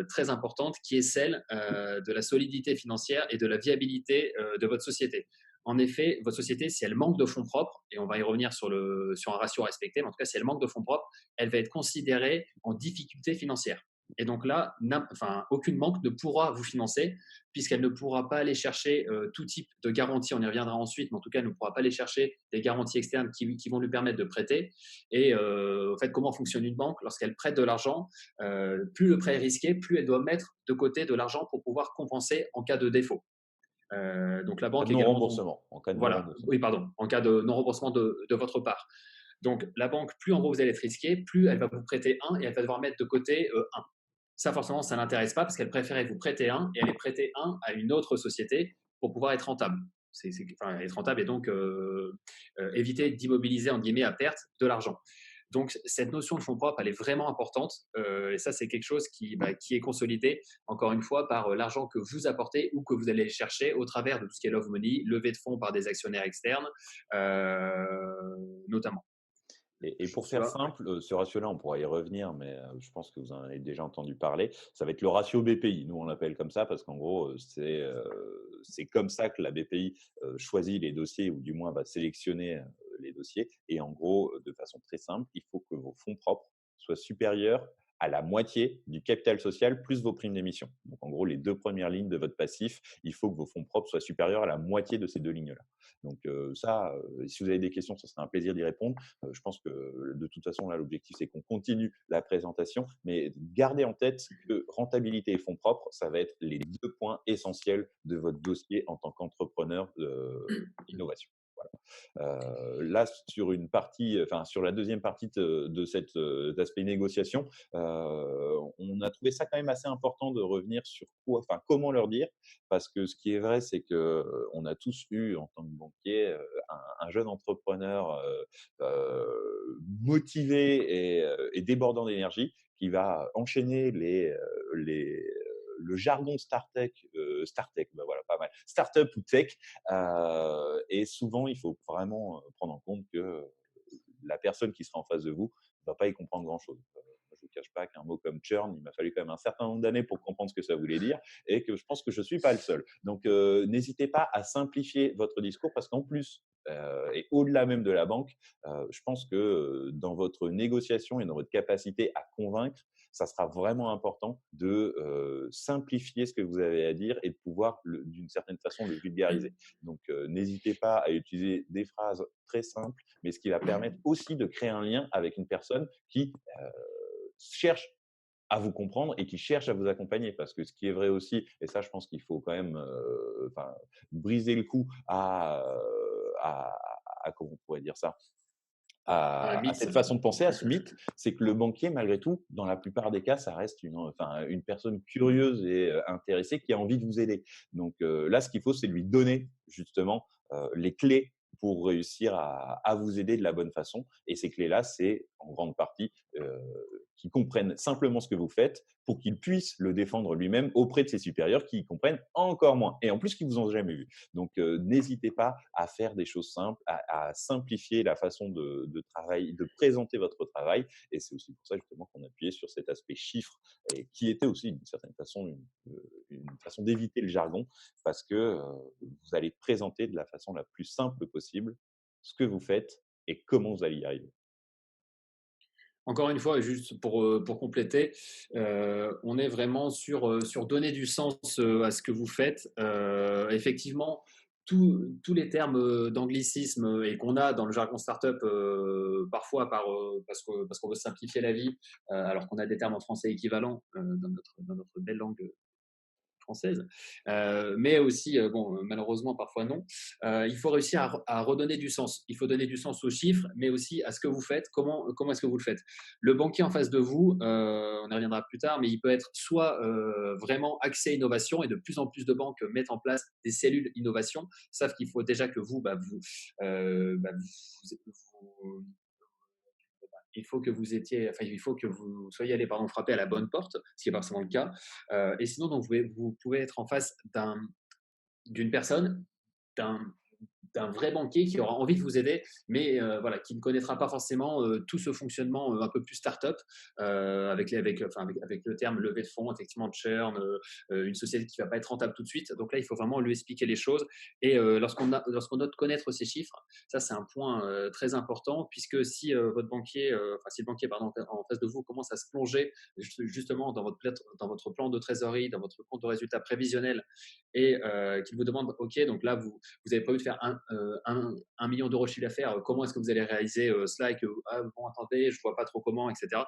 très importante, qui est celle de la solidité financière et de la viabilité de votre société. En effet, votre société, si elle manque de fonds propres, et on va y revenir sur un ratio à respecter, mais en tout cas, si elle manque de fonds propres, elle va être considérée en difficulté financière. Et donc là, aucune banque ne pourra vous financer puisqu'elle ne pourra pas aller chercher tout type de garantie. On y reviendra ensuite, mais en tout cas, elle ne pourra pas aller chercher des garanties externes qui vont lui permettre de prêter. Et en fait, comment fonctionne une banque? Lorsqu'elle prête de l'argent, plus le prêt est risqué, plus elle doit mettre de côté de l'argent pour pouvoir compenser en cas de défaut. Donc la En cas banque de également, non-remboursement. En cas de voilà, non-remboursement. oui, pardon, en cas de non-remboursement de votre part. Donc la banque, plus en gros vous allez être risqué, plus elle va vous prêter un et elle va devoir mettre de côté un. Ça, forcément, ça ne l'intéresse pas parce qu'elle préférait vous prêter un et aller prêter un à une autre société pour pouvoir être rentable. Être rentable et donc éviter d'immobiliser, en guillemets, à perte de l'argent. Donc, cette notion de fonds propres, elle est vraiment importante. Et ça, c'est quelque chose qui est consolidé, encore une fois, par l'argent que vous apportez ou que vous allez chercher au travers de tout ce qui est love money, levée de fonds par des actionnaires externes, notamment. Et pour Tu faire vois. simple, ce ratio-là, on pourra y revenir, mais je pense que vous en avez déjà entendu parler. Ça va être le ratio BPI. Nous, on l'appelle comme ça parce qu'en gros, c'est comme ça que la BPI choisit les dossiers ou du moins va sélectionner les dossiers. Et en gros, de façon très simple, il faut que vos fonds propres soient supérieurs à la moitié du capital social plus vos primes d'émission. Donc, en gros, les 2 premières lignes de votre passif, il faut que vos fonds propres soient supérieurs à la moitié de ces 2 lignes-là. Donc ça, si vous avez des questions, ce sera un plaisir d'y répondre. Je pense que de toute façon, là, l'objectif, c'est qu'on continue la présentation, mais gardez en tête que rentabilité et fonds propres, ça va être les 2 points essentiels de votre dossier en tant qu'entrepreneur d'innovation. Voilà. Là, sur la deuxième partie de cet aspect négociation, on a trouvé ça quand même assez important de revenir sur comment leur dire, parce que ce qui est vrai, c'est que on a tous eu en tant que banquier un jeune entrepreneur motivé et débordant d'énergie qui va enchaîner le jargon Startech, bah voilà, mal. Startup ou tech, et souvent, il faut vraiment prendre en compte que la personne qui sera en face de vous ne va pas y comprendre grand-chose. Je ne vous cache pas qu'un mot comme churn, il m'a fallu quand même un certain nombre d'années pour comprendre ce que ça voulait dire et que je pense que je ne suis pas le seul. Donc, n'hésitez pas à simplifier votre discours parce qu'en plus, et au-delà même de la banque, je pense que dans votre négociation et dans votre capacité à convaincre, ça sera vraiment important de simplifier ce que vous avez à dire et de pouvoir, d'une certaine façon, le vulgariser. Donc, n'hésitez pas à utiliser des phrases très simples, mais ce qui va permettre aussi de créer un lien avec une personne qui cherche à vous comprendre et qui cherche à vous accompagner. Parce que ce qui est vrai aussi, et ça, je pense qu'il faut quand même briser le cou comment on pourrait dire ça, Un à mythe. cette façon de penser, à ce mythe, c'est que le banquier, malgré tout, dans la plupart des cas, ça reste une personne curieuse et intéressée qui a envie de vous aider. Donc là, ce qu'il faut, c'est lui donner justement les clés pour réussir à vous aider de la bonne façon. Et ces clés-là, c'est en grande partie qu'il comprenne simplement ce que vous faites pour qu'il puisse le défendre lui-même auprès de ses supérieurs qui y comprennent encore moins. Et en plus, qui vous ont jamais vu. Donc, n'hésitez pas à faire des choses simples, à simplifier la façon de travail, de présenter votre travail. Et c'est aussi pour ça justement qu'on appuyait sur cet aspect chiffre, et qui était aussi d'une certaine façon une façon d'éviter le jargon, parce que vous allez présenter de la façon la plus simple possible ce que vous faites et comment vous allez y arriver. Encore une fois, juste pour compléter, on est vraiment sur donner du sens à ce que vous faites. Effectivement, tous les termes d'anglicisme et qu'on a dans le jargon startup parfois parce qu'on veut simplifier la vie, alors qu'on a des termes en français équivalents dans notre belle langue française, mais aussi, bon, malheureusement, parfois non. Il faut réussir à redonner du sens. Il faut donner du sens aux chiffres, mais aussi à ce que vous faites. Comment est-ce que vous le faites? Le banquier en face de vous, on y reviendra plus tard, mais il peut être soit vraiment axé innovation, et de plus en plus de banques mettent en place des cellules innovation, savent qu'il faut déjà que vous, il faut que vous étiez, enfin, il faut que vous soyez allé frapper à la bonne porte, ce qui n'est pas forcément le cas. Et sinon, donc, vous pouvez être en face d'une personne, d'un d'un vrai banquier qui aura envie de vous aider, mais voilà, qui ne connaîtra pas forcément tout ce fonctionnement un peu plus start-up, avec le terme levée de fonds, effectivement, churn, une société qui ne va pas être rentable tout de suite. Donc là, il faut vraiment lui expliquer les choses. Et lorsqu'on note connaître ces chiffres, ça, c'est un point très important, puisque si votre banquier, si le banquier, pardon, en face de vous commence à se plonger justement dans votre plan de trésorerie, dans votre compte de résultat prévisionnel, et qu'il vous demande, OK, donc là, vous avez prévu de faire 1 million d'euros de chiffre d'affaires, comment est-ce que vous allez réaliser cela, et que, ah, bon, attendez, je ne vois pas trop comment, etc.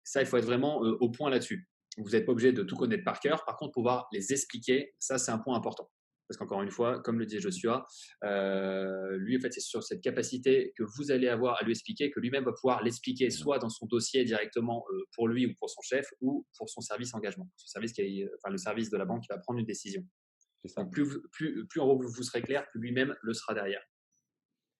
Ça, il faut être vraiment au point là-dessus. Vous n'êtes pas obligé de tout connaître par cœur. Par contre, pouvoir les expliquer, ça, c'est un point important. Parce qu'encore une fois, comme le disait Joshua, lui, en fait, c'est sur cette capacité que vous allez avoir à lui expliquer, que lui-même va pouvoir l'expliquer soit dans son dossier directement pour lui ou pour son chef, ou pour son service engagement, le service de la banque qui va prendre une décision. C'est ça. Donc, plus en gros vous serez clair, plus lui-même le sera derrière.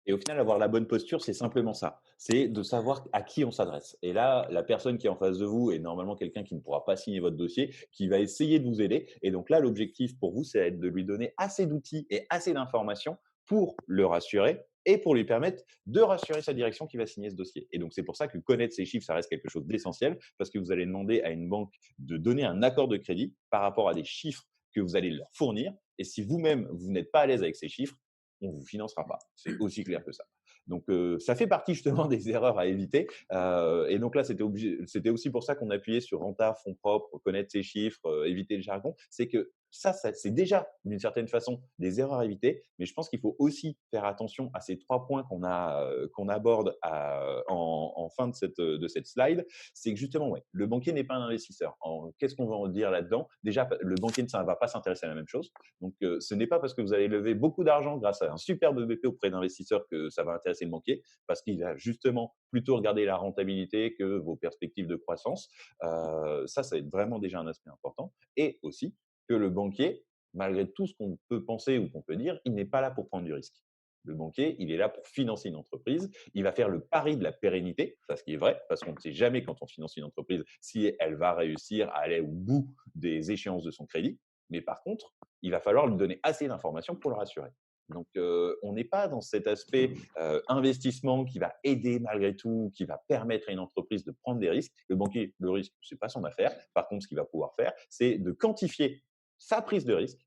Et au final, avoir la bonne posture, c'est simplement ça. C'est de savoir à qui on s'adresse. Et là, la personne qui est en face de vous est normalement quelqu'un qui ne pourra pas signer votre dossier, qui va essayer de vous aider. Et donc là, l'objectif pour vous, c'est de lui donner assez d'outils et assez d'informations pour le rassurer et pour lui permettre de rassurer sa direction qui va signer ce dossier. Et donc, c'est pour ça que connaître ces chiffres, ça reste quelque chose d'essentiel, parce que vous allez demander à une banque de donner un accord de crédit par rapport à des chiffres que vous allez leur fournir. Et si vous-même, vous n'êtes pas à l'aise avec ces chiffres, on ne vous financera pas. C'est aussi clair que ça. Donc, ça fait partie justement des erreurs à éviter. Et donc là, c'était aussi pour ça qu'on appuyait sur renta, fonds propres, connaître ses chiffres, éviter le jargon. C'est que ça c'est déjà d'une certaine façon des erreurs à éviter. Mais je pense qu'il faut aussi faire attention à ces 3 points qu'on aborde en fin de cette slide. C'est que justement, ouais, le banquier n'est pas un investisseur. Qu'est-ce qu'on va en dire là-dedans? Déjà, le banquier ne va pas s'intéresser à la même chose. Donc, ce n'est pas parce que vous allez lever beaucoup d'argent grâce à un superbe BP auprès d'investisseurs que ça va intéresser le banquier, parce qu'il va justement plutôt regarder la rentabilité que vos perspectives de croissance. Ça va être vraiment déjà un aspect important. Et aussi que le banquier, malgré tout ce qu'on peut penser ou qu'on peut dire, il n'est pas là pour prendre du risque. Le banquier, il est là pour financer une entreprise. Il va faire le pari de la pérennité, ça ce qui est vrai, parce qu'on ne sait jamais quand on finance une entreprise si elle va réussir à aller au bout des échéances de son crédit. Mais par contre, il va falloir lui donner assez d'informations pour le rassurer. Donc, on n'est pas dans cet aspect investissement qui va aider malgré tout, qui va permettre à une entreprise de prendre des risques. Le banquier, le risque, c'est pas son affaire. Par contre, ce qu'il va pouvoir faire, c'est de quantifier sa prise de risque,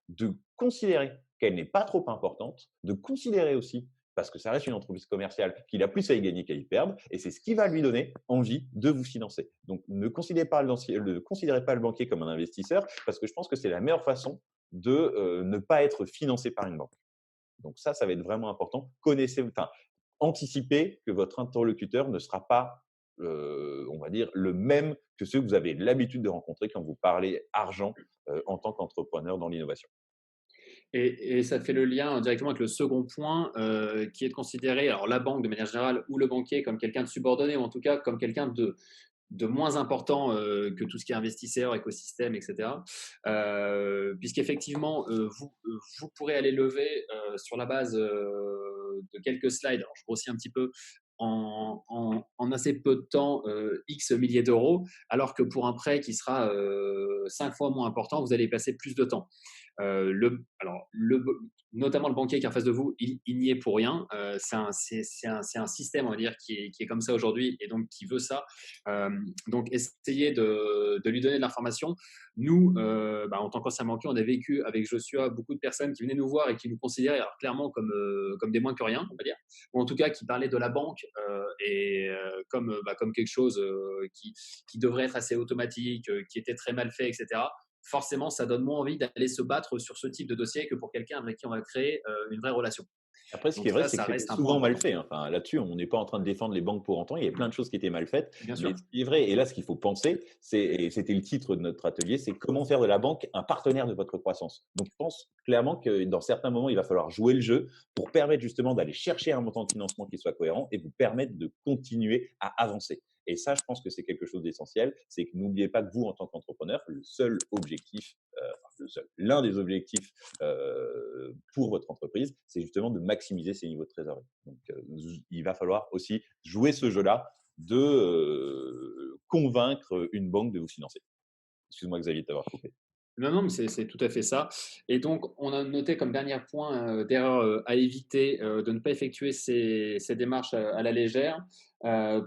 de considérer qu'elle n'est pas trop importante, de considérer aussi, parce que ça reste une entreprise commerciale, qu'il a plus à y gagner qu'à y perdre, et c'est ce qui va lui donner envie de vous financer. Donc, ne considérez pas le banquier comme un investisseur, parce que je pense que c'est la meilleure façon de ne pas être financé par une banque. Donc ça va être vraiment important. Anticipez que votre interlocuteur ne sera pas, on va dire, le même que ceux que vous avez l'habitude de rencontrer quand vous parlez argent en tant qu'entrepreneur dans l'innovation. Et ça fait le lien directement avec le second point, qui est de considérer alors la banque de manière générale ou le banquier comme quelqu'un de subordonné ou en tout cas comme quelqu'un de moins important que tout ce qui est investisseur, écosystème, etc. Puisqu'effectivement, vous pourrez aller lever sur la base de quelques slides, alors je grossis un petit peu, en assez peu de temps X milliers d'euros, alors que pour un prêt qui sera 5 fois moins important, vous allez y passer plus de temps. Alors, notamment le banquier qui est en face de vous, il n'y est pour rien. C'est un système, on va dire, qui est comme ça aujourd'hui et donc qui veut ça. Donc, essayez de lui donner de l'information. Nous, en tant qu'ancien banquier, on a vécu avec Joshua beaucoup de personnes qui venaient nous voir et qui nous considéraient alors, clairement comme des moins que rien, on va dire, ou en tout cas qui parlaient de la banque comme quelque chose qui devrait être assez automatique, qui était très mal fait, etc. Forcément, ça donne moins envie d'aller se battre sur ce type de dossier que pour quelqu'un avec qui on va créer une vraie relation. Après, ce qui Donc est vrai, ça, c'est que ça c'était reste un point souvent mal important. fait, hein. Enfin, là-dessus, on n'est pas en train de défendre les banques pour autant. Il y a plein de choses qui étaient mal faites. Bien Mais sûr. ce qui est vrai, et là, ce qu'il faut penser, et c'était le titre de notre atelier, c'est comment faire de la banque un partenaire de votre croissance. Donc, je pense clairement que dans certains moments, il va falloir jouer le jeu pour permettre justement d'aller chercher un montant de financement qui soit cohérent et vous permettre de continuer à avancer. Et ça, je pense que c'est quelque chose d'essentiel. C'est que n'oubliez pas que vous, en tant qu'entrepreneur, le seul objectif, l'un des objectifs pour votre entreprise, c'est justement de maximiser ses niveaux de trésorerie. Donc, il va falloir aussi jouer ce jeu-là de convaincre une banque de vous financer. Excuse-moi, Xavier, de t'avoir coupé. Non, non, mais c'est tout à fait ça. Et donc, on a noté comme dernier point d'erreur à éviter de ne pas effectuer ces démarches à la légère.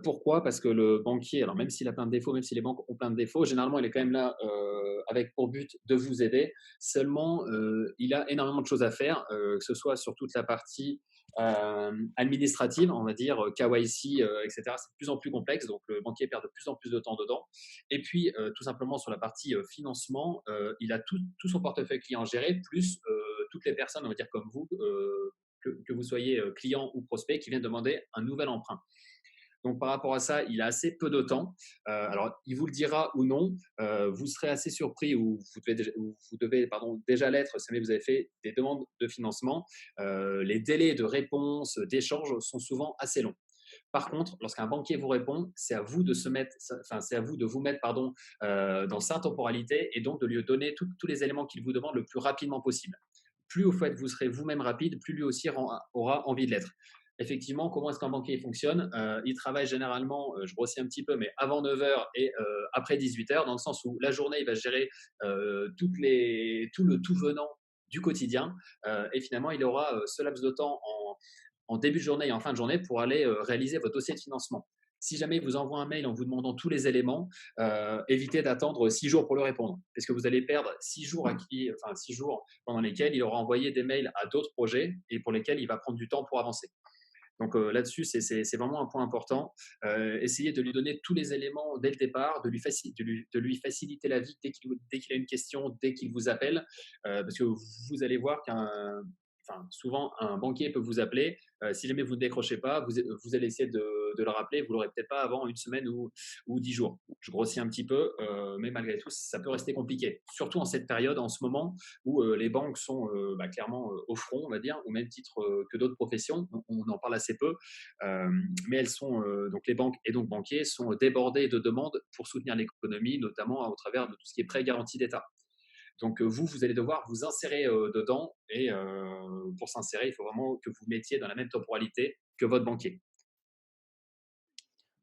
Pourquoi? Parce que le banquier, alors même s'il a plein de défauts, même si les banques ont plein de défauts, généralement, il est quand même là avec pour but de vous aider. Seulement, il a énormément de choses à faire, que ce soit sur toute la partie administrative, on va dire, KYC, etc. C'est de plus en plus complexe, donc le banquier perd de plus en plus de temps dedans. Et puis, tout simplement sur la partie financement, il a tout son portefeuille client géré, plus toutes les personnes, on va dire comme vous, que vous soyez client ou prospect, qui viennent demander un nouvel emprunt. Donc, par rapport à ça, il a assez peu de temps. Alors, il vous le dira ou non. Vous serez assez surpris ou vous devez déjà l'être si jamais vous avez fait des demandes de financement. Les délais de réponse, d'échange sont souvent assez longs. Par contre, lorsqu'un banquier vous répond, c'est à vous de c'est à vous de vous mettre dans sa temporalité et donc de lui donner tous les éléments qu'il vous demande le plus rapidement possible. Plus au fait vous serez vous-même rapide, plus lui aussi aura envie de l'être. Effectivement, comment est-ce qu'un banquier fonctionne? Il travaille généralement, je grossis un petit peu, mais avant 9 heures et après 18 heures, dans le sens où la journée, il va gérer tout le tout venant du quotidien. Et finalement, il aura ce laps de temps en début de journée et en fin de journée pour aller réaliser votre dossier de financement. Si jamais il vous envoie un mail en vous demandant tous les éléments, évitez d'attendre 6 jours pour le répondre, parce que vous allez perdre 6 jours, 6 jours pendant lesquels il aura envoyé des mails à d'autres projets et pour lesquels il va prendre du temps pour avancer. Donc là-dessus, c'est vraiment un point important. Essayez de lui donner tous les éléments dès le départ, de lui faciliter la vie dès qu'il a une question, dès qu'il vous appelle, parce que vous allez voir souvent, un banquier peut vous appeler. Si jamais vous ne décrochez pas, vous allez essayer de le rappeler. Vous ne l'aurez peut-être pas avant une semaine ou 10 jours. Je grossis un petit peu, mais malgré tout, ça peut rester compliqué. Surtout en cette période, en ce moment, où les banques sont clairement au front, on va dire, au même titre que d'autres professions. On en parle assez peu. Mais elles sont, donc les banques et donc banquiers sont débordés de demandes pour soutenir l'économie, notamment au travers de tout ce qui est prêt garanti d'État. Donc vous allez devoir vous insérer dedans et pour s'insérer, il faut vraiment que vous mettiez dans la même temporalité que votre banquier.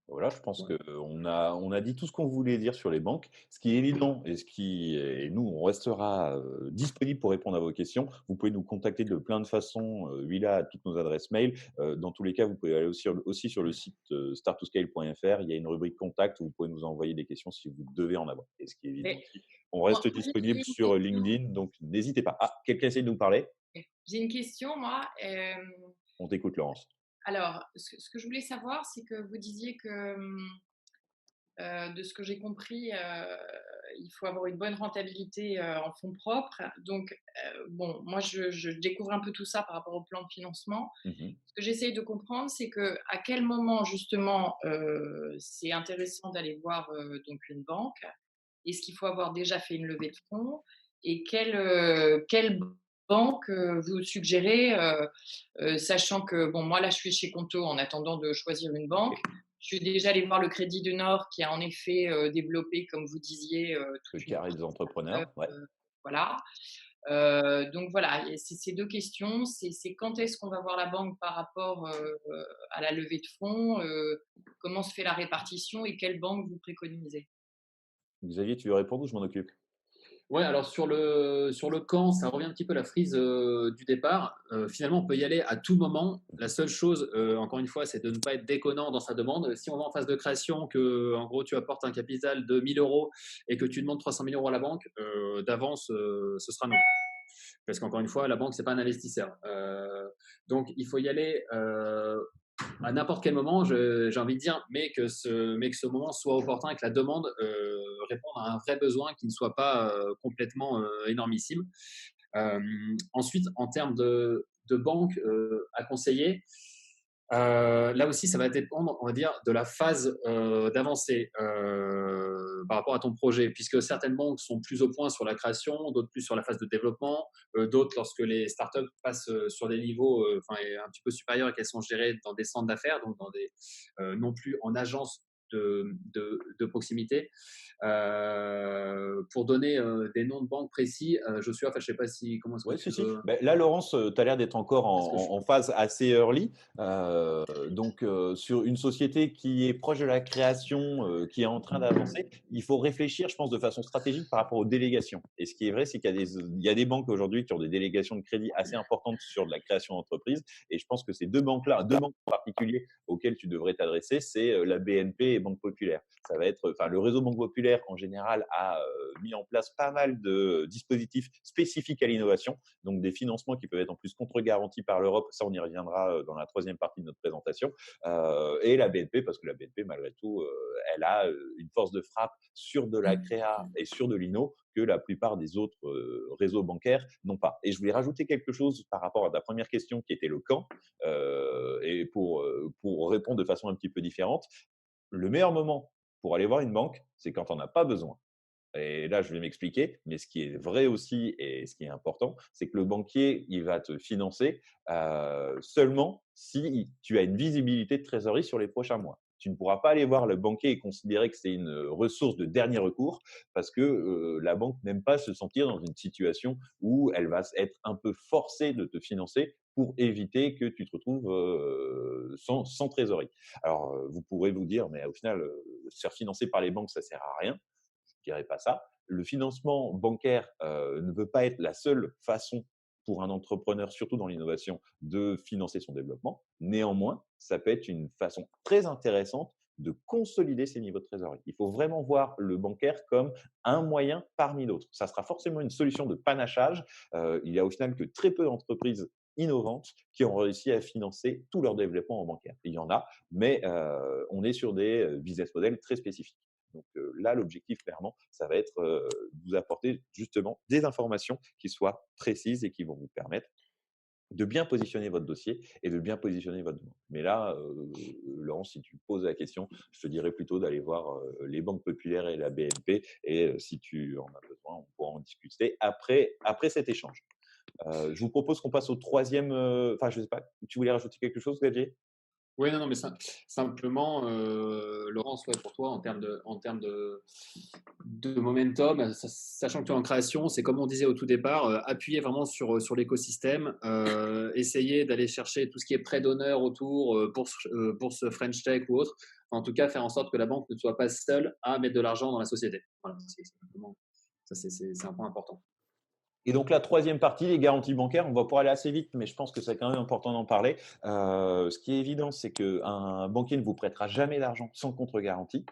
Voilà, je pense Ouais. qu'on a dit tout ce qu'on voulait dire sur les banques. Ce qui est évident et nous, on restera disponible pour répondre à vos questions. Vous pouvez nous contacter de plein de façons. Lui, là, a toutes nos adresses mail. Dans tous les cas, vous pouvez aller aussi sur le site startoscale.fr. Il y a une rubrique contact où vous pouvez nous envoyer des questions si vous devez en avoir. Et ce qui est évident Et aussi, on moi, reste j'ai disponible une sur question. LinkedIn, donc n'hésitez pas. Ah, quelqu'un essaie de nous parler? J'ai une question, moi. On t'écoute, Laurence. Alors, ce que je voulais savoir, c'est que vous disiez que, de ce que j'ai compris, il faut avoir une bonne rentabilité, en fonds propres. Donc, bon, moi, je découvre un peu tout ça par rapport au plan de financement. Mhm. Ce que j'essaye de comprendre, c'est que à quel moment, justement, c'est intéressant d'aller voir, donc une banque? Est-ce qu'il faut avoir déjà fait une levée de fonds? Et quelle banque, vous suggérez, sachant que, bon, moi, là, je suis chez Conto en attendant de choisir une banque. Je suis déjà allée voir le Crédit du Nord qui a en effet, développé, comme vous disiez, Le toute une carré des partie start-up, entrepreneurs, ouais. voilà. Donc voilà, et c'est ces 2 questions, c'est quand est-ce qu'on va voir la banque par rapport, à la levée de fonds? Comment se fait la répartition et quelle banque vous préconisez? Xavier, tu veux répondre ou je m'en occupe? Ouais, alors sur le quand, ça revient un petit peu à la frise du départ. Finalement, on peut y aller à tout moment. La seule chose, encore une fois, c'est de ne pas être déconnant dans sa demande. Si on va en phase de création, que en gros tu apportes un capital de 1000 euros et que tu demandes 300 000 euros à la banque, d'avance, ce sera non. Parce qu'encore une fois, la banque, c'est pas un investisseur. Donc, il faut y aller à n'importe quel moment, j'ai envie de dire, mais que ce moment soit opportun et que la demande réponde à un vrai besoin qui ne soit pas complètement énormissime. Ensuite, en termes de banque à conseiller, là aussi, ça va dépendre, on va dire, de la phase d'avancée par rapport à ton projet, puisque certaines banques sont plus au point sur la création, d'autres plus sur la phase de développement, d'autres lorsque les startups passent sur des niveaux un petit peu supérieurs et qu'elles sont gérées dans des centres d'affaires, donc non plus en agence de proximité. Pour donner des noms de banques précis, Joshua, je ne sais pas si comment est-ce que Ouais, si, tu si. veux. Beh, là, Laurence, tu as l'air d'être encore Parce que en phase assez early. Donc, sur une société qui est proche de la création, qui est en train d'avancer, il faut réfléchir, je pense, de façon stratégique par rapport aux délégations. Et ce qui est vrai, c'est qu'il y a des banques aujourd'hui qui ont des délégations de crédit assez importantes sur de la création d'entreprise. Et je pense que ces deux banques-là, deux banques en particulier auxquelles tu devrais t'adresser, c'est la BNP et Banque Populaire. Ça va être, enfin, le réseau Banque Populaire, en général, a mis en place pas mal de dispositifs spécifiques à l'innovation, donc des financements qui peuvent être en plus contre-garantis par l'Europe. Ça, on y reviendra dans la troisième partie de notre présentation. Et la BNP, parce que la BNP, malgré tout, elle a une force de frappe sur de la créa et sur de l'inno que la plupart des autres réseaux bancaires n'ont pas. Et je voulais rajouter quelque chose par rapport à ta première question qui était le quand, et pour répondre de façon un petit peu différente. Le meilleur moment pour aller voir une banque, c'est quand on n'a pas besoin. Et là, je vais m'expliquer, mais ce qui est vrai aussi et ce qui est important, c'est que le banquier, il va te financer seulement si tu as une visibilité de trésorerie sur les prochains mois. Tu ne pourras pas aller voir le banquier et considérer que c'est une ressource de dernier recours parce que la banque n'aime pas se sentir dans une situation où elle va être un peu forcée de te financer pour éviter que tu te retrouves sans trésorerie. Alors, vous pourrez vous dire, mais au final, se faire financer par les banques, ça sert à rien. Je dirais pas ça. Le financement bancaire ne veut pas être la seule façon pour un entrepreneur, surtout dans l'innovation, de financer son développement. Néanmoins, ça peut être une façon très intéressante de consolider ses niveaux de trésorerie. Il faut vraiment voir le bancaire comme un moyen parmi d'autres. Ça sera forcément une solution de panachage. Il y a au final que très peu d'entreprises innovantes qui ont réussi à financer tout leur développement en bancaire. Il y en a, mais on est sur des business models très spécifiques. Donc là, l'objectif, clairement, ça va être de vous apporter justement des informations qui soient précises et qui vont vous permettre de bien positionner votre dossier et de bien positionner votre demande. Mais là, Laurent, si tu poses la question, je te dirais plutôt d'aller voir les banques populaires et la BNP. Et si tu en as besoin, on pourra en discuter après cet échange. Je vous propose qu'on passe au troisième. Enfin, je ne sais pas, tu voulais rajouter quelque chose, Xavier? Oui, non, non, mais simplement, Laurence, ouais, pour toi, en termes de momentum, sachant que tu es en création, c'est comme on disait au tout départ, appuyer vraiment sur l'écosystème, essayer d'aller chercher tout ce qui est prêt d'honneur autour, bourse French Tech ou autre. En tout cas, faire en sorte que la banque ne soit pas seule à mettre de l'argent dans la société. Voilà, c'est un point important. Et donc la troisième partie, les garanties bancaires, on va pouvoir aller assez vite, mais je pense que c'est quand même important d'en parler. Ce qui est évident, c'est qu'un banquier ne vous prêtera jamais d'argent sans contre-garantie,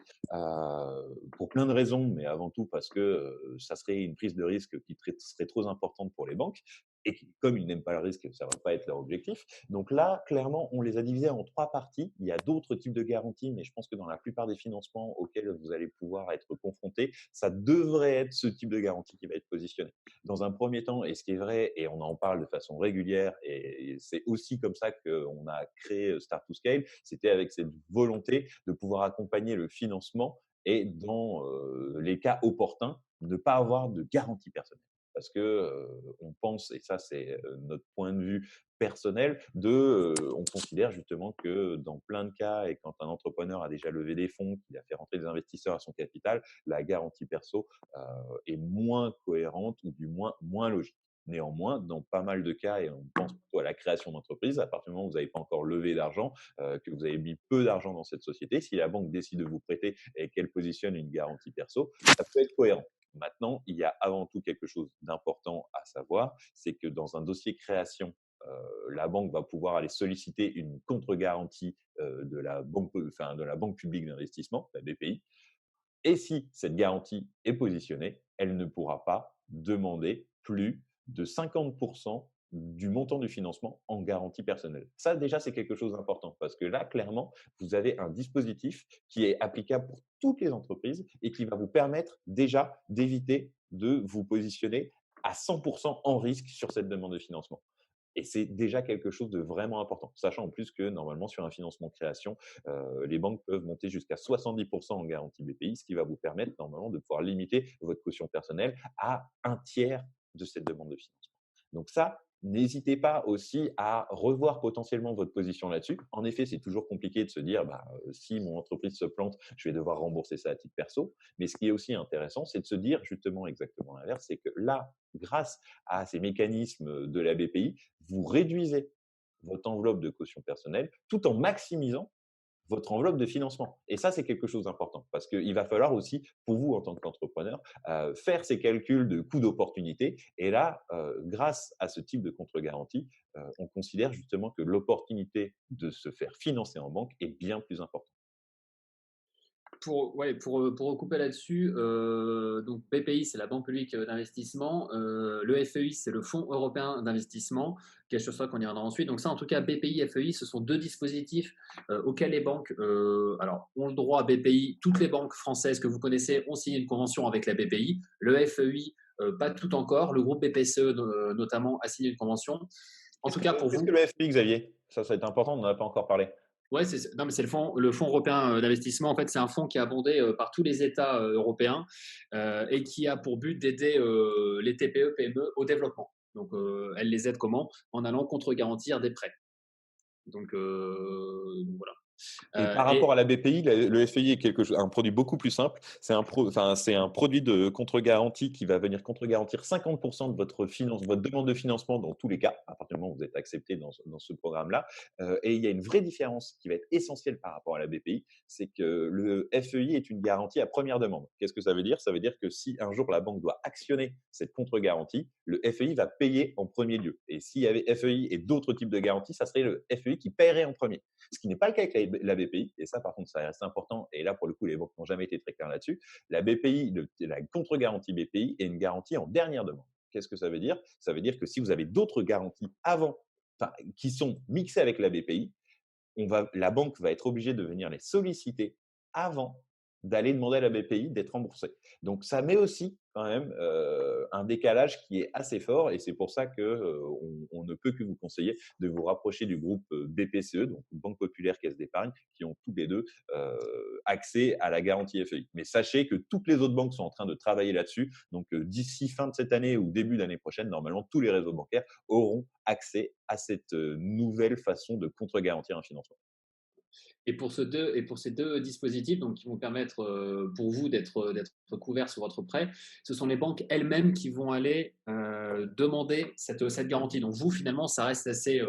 pour plein de raisons, mais avant tout parce que ça serait une prise de risque qui serait trop importante pour les banques. Et comme ils n'aiment pas le risque, ça ne va pas être leur objectif. Donc là, clairement, on les a divisés en trois parties. Il y a d'autres types de garanties, mais je pense que dans la plupart des financements auxquels vous allez pouvoir être confrontés, ça devrait être ce type de garantie qui va être positionné dans un premier temps, et ce qui est vrai, et on en parle de façon régulière, et c'est aussi comme ça qu'on a créé Start to Scale, c'était avec cette volonté de pouvoir accompagner le financement et dans les cas opportuns, ne pas avoir de garantie personnelle. Parce que on pense, et ça c'est notre point de vue personnel, on considère justement que dans plein de cas, et quand un entrepreneur a déjà levé des fonds, qu'il a fait rentrer des investisseurs à son capital, la garantie perso est moins cohérente ou du moins logique. Néanmoins, dans pas mal de cas, et on pense plutôt à la création d'entreprise, à partir du moment où vous n'avez pas encore levé d'argent, que vous avez mis peu d'argent dans cette société, si la banque décide de vous prêter et qu'elle positionne une garantie perso, ça peut être cohérent. Maintenant, il y a avant tout quelque chose d'important à savoir, c'est que dans un dossier création, la banque va pouvoir aller solliciter une contre-garantie de la banque publique d'investissement, la BPI, et si cette garantie est positionnée, elle ne pourra pas demander plus de 50% du montant du financement en garantie personnelle. Ça, déjà, c'est quelque chose d'important parce que là, clairement, vous avez un dispositif qui est applicable pour toutes les entreprises et qui va vous permettre déjà d'éviter de vous positionner à 100% en risque sur cette demande de financement. Et c'est déjà quelque chose de vraiment important, sachant en plus que normalement sur un financement création, les banques peuvent monter jusqu'à 70% en garantie BPI, ce qui va vous permettre normalement de pouvoir limiter votre caution personnelle à un tiers de cette demande de financement. Donc ça, n'hésitez pas aussi à revoir potentiellement votre position là-dessus. En effet, c'est toujours compliqué de se dire, bah, si mon entreprise se plante, je vais devoir rembourser ça à titre perso. Mais ce qui est aussi intéressant, c'est de se dire justement exactement l'inverse, c'est que là, grâce à ces mécanismes de la BPI, vous réduisez votre enveloppe de caution personnelle tout en maximisant votre enveloppe de financement. Et ça, c'est quelque chose d'important parce qu'il va falloir aussi, pour vous en tant qu'entrepreneur, faire ces calculs de coûts d'opportunité. Et là, grâce à ce type de contre-garantie, on considère justement que l'opportunité de se faire financer en banque est bien plus importante. Pour recouper là-dessus, donc BPI, c'est la Banque publique d'investissement. Le FEI, c'est le Fonds européen d'investissement. Quelque chose qu'on y reviendra ensuite. Donc ça, en tout cas, BPI, FEI, ce sont deux dispositifs auxquels les banques alors, ont le droit. BPI, toutes les banques françaises que vous connaissez ont signé une convention avec la BPI. Le FEI, pas tout encore. Le groupe BPCE, notamment, a signé une convention. En tout cas, pour Qu'est-ce que vous, le FPI, Xavier? Ça va être important, on n'en a pas encore parlé. ouais, non, mais c'est le fonds européen d'investissement. En fait, c'est un fonds qui est abondé par tous les États européens et qui a pour but d'aider les TPE, PME au développement. Donc, elle les aide comment? En allant contre-garantir des prêts. Donc voilà. Et par rapport Et à la BPI, le FEI est un produit beaucoup plus simple. C'est un produit de contre-garantie qui va venir contre-garantir 50% de votre demande de financement dans tous les cas, à partir du moment où vous êtes accepté dans ce programme-là. Et il y a une vraie différence qui va être essentielle par rapport à la BPI, c'est que le FEI est une garantie à première demande. Qu'est-ce que ça veut dire? Ça veut dire que si un jour la banque doit actionner cette contre-garantie, le FEI va payer en premier lieu. Et s'il y avait FEI et d'autres types de garanties, ça serait le FEI qui paierait en premier. Ce qui n'est pas le cas avec la BPI, et ça par contre ça reste important, et là pour le coup les banques n'ont jamais été très claires là-dessus, la BPI, la contre-garantie BPI est une garantie en dernière demande. Qu'est-ce que ça veut dire? Ça veut dire que si vous avez d'autres garanties avant, enfin, qui sont mixées avec la BPI, la banque va être obligée de venir les solliciter avant d'aller demander à la BPI d'être remboursé. Donc, ça met aussi quand même un décalage qui est assez fort et c'est pour ça qu'on ne peut que vous conseiller de vous rapprocher du groupe BPCE, donc Banque Populaire Caisse d'Épargne, qui ont tous les deux accès à la garantie FEI. Mais sachez que toutes les autres banques sont en train de travailler là-dessus. Donc, d'ici fin de cette année ou début d'année prochaine, normalement, tous les réseaux bancaires auront accès à cette nouvelle façon de contre-garantir un financement. Et pour ces deux dispositifs, donc, qui vont permettre pour vous d'être couvert sur votre prêt, ce sont les banques elles-mêmes qui vont aller demander cette garantie. Donc vous, finalement, ça reste assez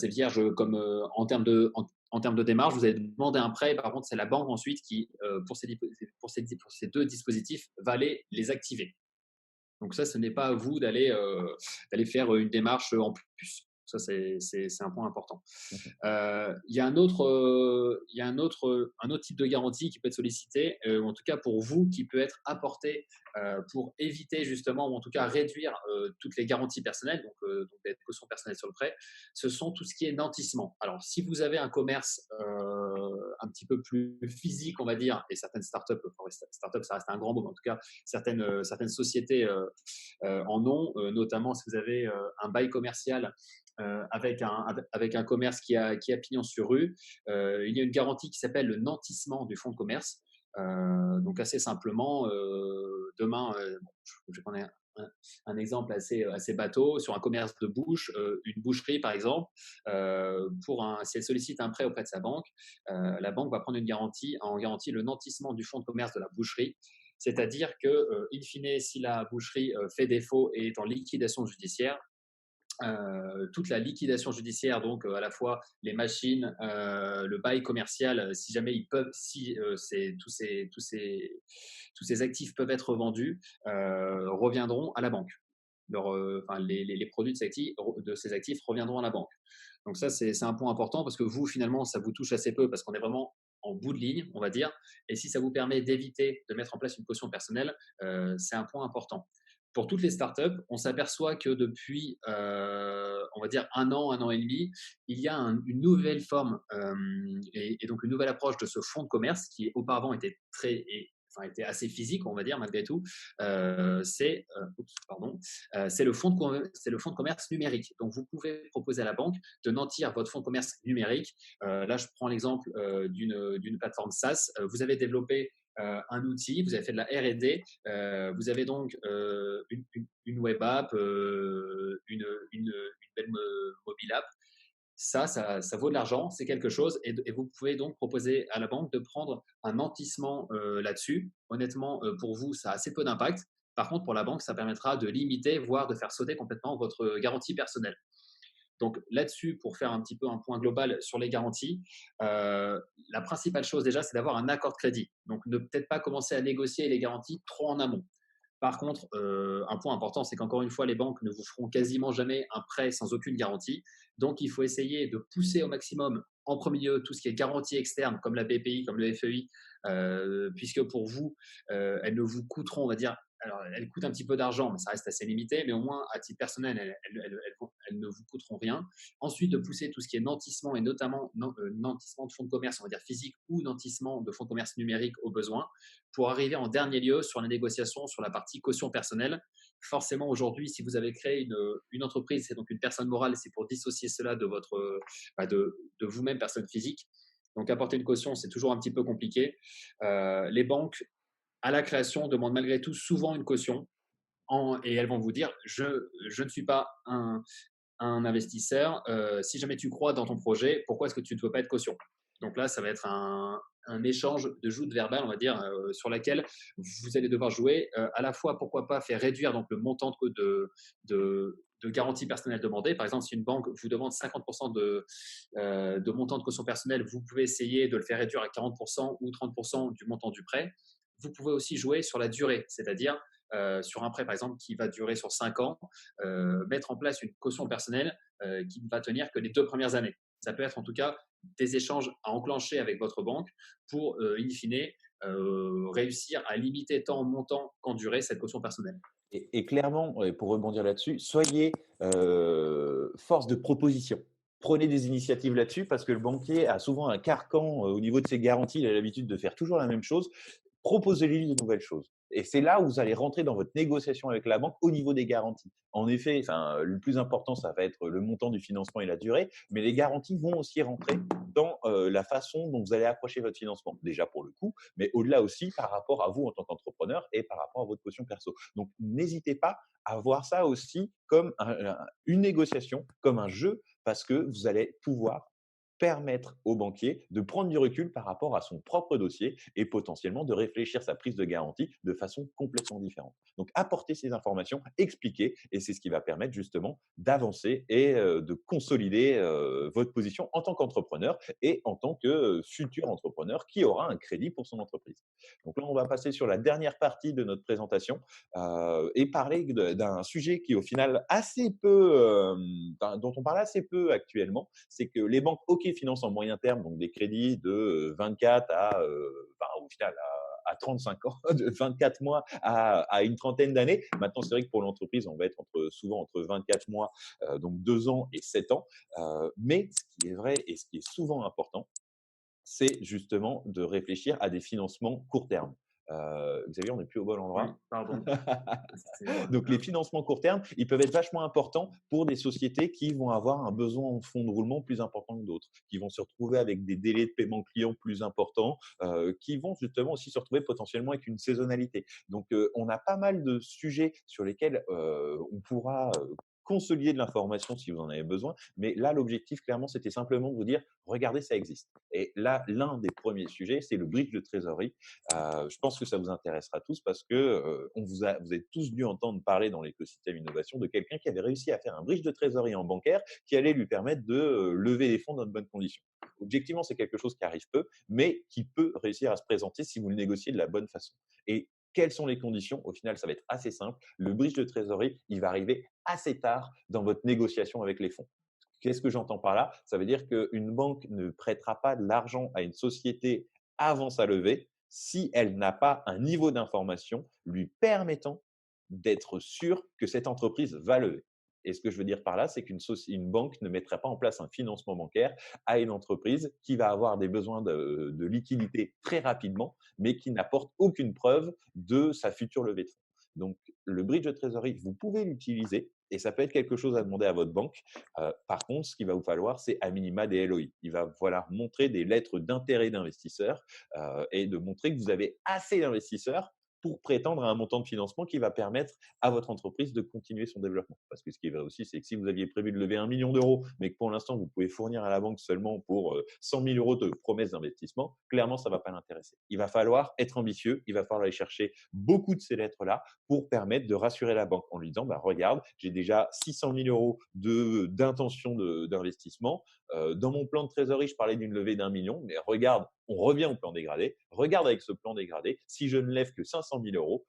vierge comme en termes de démarche. Vous allez demander un prêt, par contre, c'est la banque ensuite qui, pour ces deux dispositifs, va aller les activer. Donc ça, ce n'est pas à vous d'aller faire une démarche en plus. Ça, c'est un point important. Mhm. Il y a un autre type de garantie qui peut être sollicité, ou en tout cas pour vous, qui peut être apporté pour éviter justement, ou en tout cas réduire toutes les garanties personnelles, donc des cautions personnelles sur le prêt. Ce sont tout ce qui est nantissement. Alors, si vous avez un commerce un petit peu plus physique, on va dire, et certaines startups, startup, ça reste un grand mot, mais en tout cas, certaines sociétés en ont, notamment si vous avez un bail commercial avec un commerce qui a pignon sur rue. Il y a une garantie qui s'appelle le nantissement du fonds de commerce. Donc assez simplement, demain, je vais prendre un exemple assez bateau sur un commerce de bouche, une boucherie par exemple. Si elle sollicite un prêt auprès de sa banque, la banque va prendre en garantie le nantissement du fonds de commerce de la boucherie. C'est-à-dire que, in fine, si la boucherie fait défaut et est en liquidation judiciaire, toute la liquidation judiciaire, donc à la fois les machines, le bail commercial, si jamais ils peuvent, si tous ces actifs peuvent être vendus, reviendront à la banque. Les produits de ces actifs reviendront à la banque. Donc ça, c'est un point important parce que vous, finalement, ça vous touche assez peu parce qu'on est vraiment en bout de ligne, on va dire. Et si ça vous permet d'éviter de mettre en place une caution personnelle, c'est un point important. Pour toutes les startups, on s'aperçoit que depuis, on va dire, un an et demi, il y a une nouvelle forme et donc une nouvelle approche de ce fonds de commerce qui auparavant était assez physique, on va dire, malgré tout. C'est c'est le fonds de commerce numérique. Donc, vous pouvez proposer à la banque de nantir votre fonds de commerce numérique. Là, je prends l'exemple d'une plateforme SaaS. Vous avez développé un outil, vous avez fait de la R&D, vous avez donc une web app, une belle mobile app. Ça vaut de l'argent, c'est quelque chose, et vous pouvez donc proposer à la banque de prendre un nantissement là-dessus. Honnêtement, pour vous, ça a assez peu d'impact. Par contre, pour la banque, ça permettra de limiter, voire de faire sauter complètement votre garantie personnelle. Donc là-dessus, pour faire un petit peu un point global sur les garanties, la principale chose déjà, c'est d'avoir un accord de crédit. Donc ne peut-être pas commencer à négocier les garanties trop en amont. Par contre, un point important, c'est qu'encore une fois, les banques ne vous feront quasiment jamais un prêt sans aucune garantie. Donc, il faut essayer de pousser au maximum, en premier lieu, tout ce qui est garantie externe, comme la BPI, comme le FEI, puisque pour vous, elles ne vous coûteront, on va dire, alors elles coûtent un petit peu d'argent, mais ça reste assez limité, mais au moins, à titre personnel, elles ne vous coûteront rien. Ensuite, de pousser tout ce qui est nantissement, et notamment nantissement de fonds de commerce, on va dire physique, ou nantissement de fonds de commerce numérique au besoin, pour arriver en dernier lieu sur la négociation sur la partie caution personnelle. Forcément, aujourd'hui, si vous avez créé une entreprise, c'est donc une personne morale, c'est pour dissocier cela de vous-même, personne physique. Donc, apporter une caution, c'est toujours un petit peu compliqué. Les banques, à la création, demandent malgré tout souvent une caution et elles vont vous dire je ne suis pas un investisseur. Si jamais tu crois dans ton projet, pourquoi est-ce que tu ne veux pas être caution? Donc là, ça va être un échange de joutes verbales, on va dire, sur laquelle vous allez devoir jouer. À la fois, pourquoi pas faire réduire donc le montant de garantie personnelle demandée. Par exemple, si une banque vous demande 50% de montant de caution personnelle, vous pouvez essayer de le faire réduire à 40% ou 30% du montant du prêt. Vous pouvez aussi jouer sur la durée, c'est-à-dire sur un prêt, par exemple, qui va durer sur 5 ans, mettre en place une caution personnelle qui ne va tenir que les 2 premières années. Ça peut être en tout cas des échanges à enclencher avec votre banque pour, in fine, réussir à limiter tant en montant qu'en durée cette caution personnelle. Et clairement, pour rebondir là-dessus, soyez force de proposition. Prenez des initiatives là-dessus parce que le banquier a souvent un carcan au niveau de ses garanties. Il a l'habitude de faire toujours la même chose. Proposez-lui de nouvelles choses. Et c'est là où vous allez rentrer dans votre négociation avec la banque au niveau des garanties. En effet, enfin, le plus important, ça va être le montant du financement et la durée, mais les garanties vont aussi rentrer dans la façon dont vous allez approcher votre financement. Déjà pour le coût, mais au-delà aussi par rapport à vous en tant qu'entrepreneur et par rapport à votre caution perso. Donc, n'hésitez pas à voir ça aussi comme une négociation, comme un jeu, parce que vous allez pouvoir permettre au banquier de prendre du recul par rapport à son propre dossier et potentiellement de réfléchir sa prise de garantie de façon complètement différente. Donc, apporter ces informations, expliquer, et c'est ce qui va permettre justement d'avancer et de consolider votre position en tant qu'entrepreneur et en tant que futur entrepreneur qui aura un crédit pour son entreprise. Donc là, on va passer sur la dernière partie de notre présentation et parler d'un sujet qui, au final, assez peu, dont on parle assez peu actuellement, c'est que les banques, OK, financent en moyen terme, donc des crédits de 24 à, au final, à 35 ans, de 24 mois à une trentaine d'années. Maintenant, c'est vrai que pour l'entreprise, on va être souvent entre 24 mois, donc 2 ans et 7 ans. Mais ce qui est vrai et ce qui est souvent important, c'est justement de réfléchir à des financements court terme. Xavier, on n'est plus au bon Oui, endroit. pardon. Donc, les financements court terme, ils peuvent être vachement importants pour des sociétés qui vont avoir un besoin en fonds de roulement plus important que d'autres, qui vont se retrouver avec des délais de paiement clients plus importants, qui vont justement aussi se retrouver potentiellement avec une saisonnalité. Donc, on a pas mal de sujets sur lesquels on pourra consolider de l'information si vous en avez besoin. Mais là, l'objectif, clairement, c'était simplement de vous dire, regardez, ça existe. Et là, l'un des premiers sujets, c'est le bridge de trésorerie. Je pense que ça vous intéressera tous parce que vous avez tous dû entendre parler dans l'écosystème innovation de quelqu'un qui avait réussi à faire un bridge de trésorerie en bancaire qui allait lui permettre de lever les fonds dans de bonnes conditions. Objectivement, c'est quelque chose qui arrive peu, mais qui peut réussir à se présenter si vous le négociez de la bonne façon. Et quelles sont les conditions? Au final, ça va être assez simple. Le bridge de trésorerie, il va arriver assez tard dans votre négociation avec les fonds. Qu'est-ce que j'entends par là? Ça veut dire qu'une banque ne prêtera pas de l'argent à une société avant sa levée si elle n'a pas un niveau d'information lui permettant d'être sûr que cette entreprise va lever. Et ce que je veux dire par là, c'est qu'une banque ne mettrait pas en place un financement bancaire à une entreprise qui va avoir des besoins de liquidité très rapidement, mais qui n'apporte aucune preuve de sa future levée de fonds. Donc, le bridge de trésorerie, vous pouvez l'utiliser et ça peut être quelque chose à demander à votre banque. Par contre, ce qu'il va vous falloir, c'est à minima des LOI. Il va falloir montrer des lettres d'intérêt d'investisseurs et de montrer que vous avez assez d'investisseurs pour prétendre à un montant de financement qui va permettre à votre entreprise de continuer son développement. Parce que ce qui est vrai aussi, c'est que si vous aviez prévu de lever 1 million d'euros, mais que pour l'instant, vous pouvez fournir à la banque seulement pour 100 000 euros de promesses d'investissement, clairement, ça ne va pas l'intéresser. Il va falloir être ambitieux, il va falloir aller chercher beaucoup de ces lettres-là pour permettre de rassurer la banque en lui disant, regarde, j'ai déjà 600 000 euros d'intention d'investissement. Dans mon plan de trésorerie, je parlais d'une levée d'1 million, mais regarde, on revient au plan dégradé. Regarde avec ce plan dégradé, si je ne lève que 500 000 euros,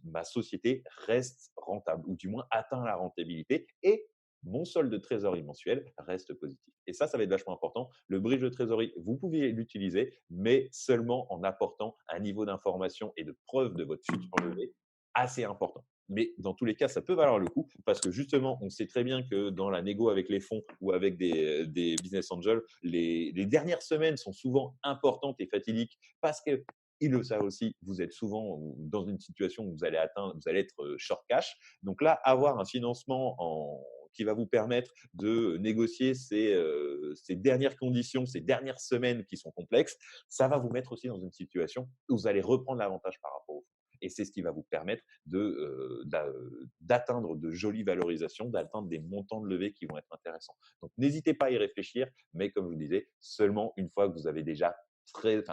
ma société reste rentable, ou du moins atteint la rentabilité, et mon solde de trésorerie mensuel reste positif. Et ça va être vachement important. Le bridge de trésorerie, vous pouvez l'utiliser, mais seulement en apportant un niveau d'information et de preuve de votre future levée assez important. Mais dans tous les cas, ça peut valoir le coup parce que justement, on sait très bien que dans la négo avec les fonds ou avec des business angels, les dernières semaines sont souvent importantes et fatidiques parce que ils le savent aussi, vous êtes souvent dans une situation où vous allez être short cash. Donc là, avoir un financement qui va vous permettre de négocier ces dernières conditions, ces dernières semaines qui sont complexes, ça va vous mettre aussi dans une situation où vous allez reprendre l'avantage par rapport au fonds. Et c'est ce qui va vous permettre d'atteindre de jolies valorisations, d'atteindre des montants de levée qui vont être intéressants. Donc, n'hésitez pas à y réfléchir, mais comme je vous disais, seulement une fois que vous avez déjà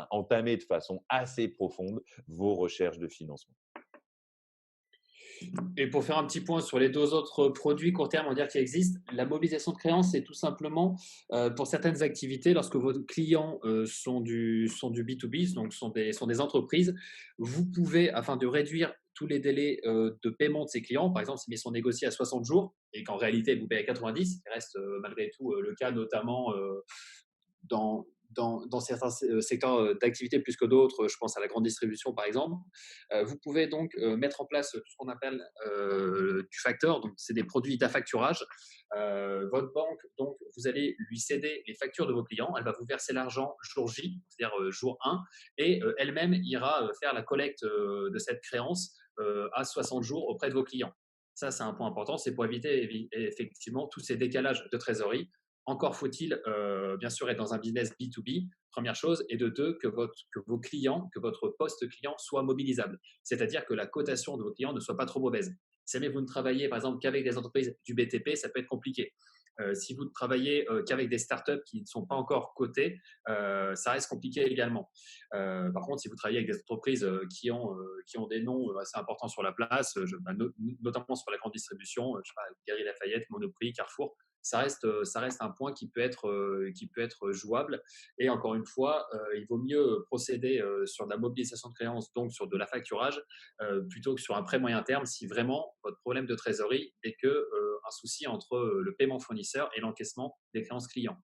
entamé de façon assez profonde vos recherches de financement. Et pour faire un petit point sur les deux autres produits court terme, on va dire qui existent, la mobilisation de créances, c'est tout simplement pour certaines activités, lorsque vos clients sont du B2B, donc sont des entreprises, vous pouvez, afin de réduire tous les délais de paiement de ces clients, par exemple, s'ils sont négociés à 60 jours et qu'en réalité vous payez à 90, qui reste malgré tout le cas notamment dans certains secteurs d'activité plus que d'autres, je pense à la grande distribution par exemple, vous pouvez donc mettre en place tout ce qu'on appelle du facteur, donc c'est des produits d'affacturage. Votre banque, donc vous allez lui céder les factures de vos clients, elle va vous verser l'argent jour J, c'est-à-dire jour 1, et elle-même ira faire la collecte de cette créance à 60 jours auprès de vos clients. Ça, c'est un point important, c'est pour éviter effectivement tous ces décalages de trésorerie. Encore faut-il, bien sûr, être dans un business B2B, première chose, et de deux, que vos clients, que votre poste client soit mobilisable. C'est-à-dire que la cotation de vos clients ne soit pas trop mauvaise. Si jamais vous ne travaillez, par exemple, qu'avec des entreprises du BTP, ça peut être compliqué. Si vous ne travaillez qu'avec des startups qui ne sont pas encore cotées, ça reste compliqué également. Par contre, si vous travaillez avec des entreprises qui ont des noms assez importants sur la place, notamment sur la grande distribution, je sais pas, Galeries Lafayette, Monoprix, Carrefour, ça reste un point qui peut être jouable. Et encore une fois, il vaut mieux procéder sur de la mobilisation de créances, donc sur de la facturage, plutôt que sur un prêt moyen terme si vraiment votre problème de trésorerie est que un souci entre le paiement fournisseur et l'encaissement des créances clients.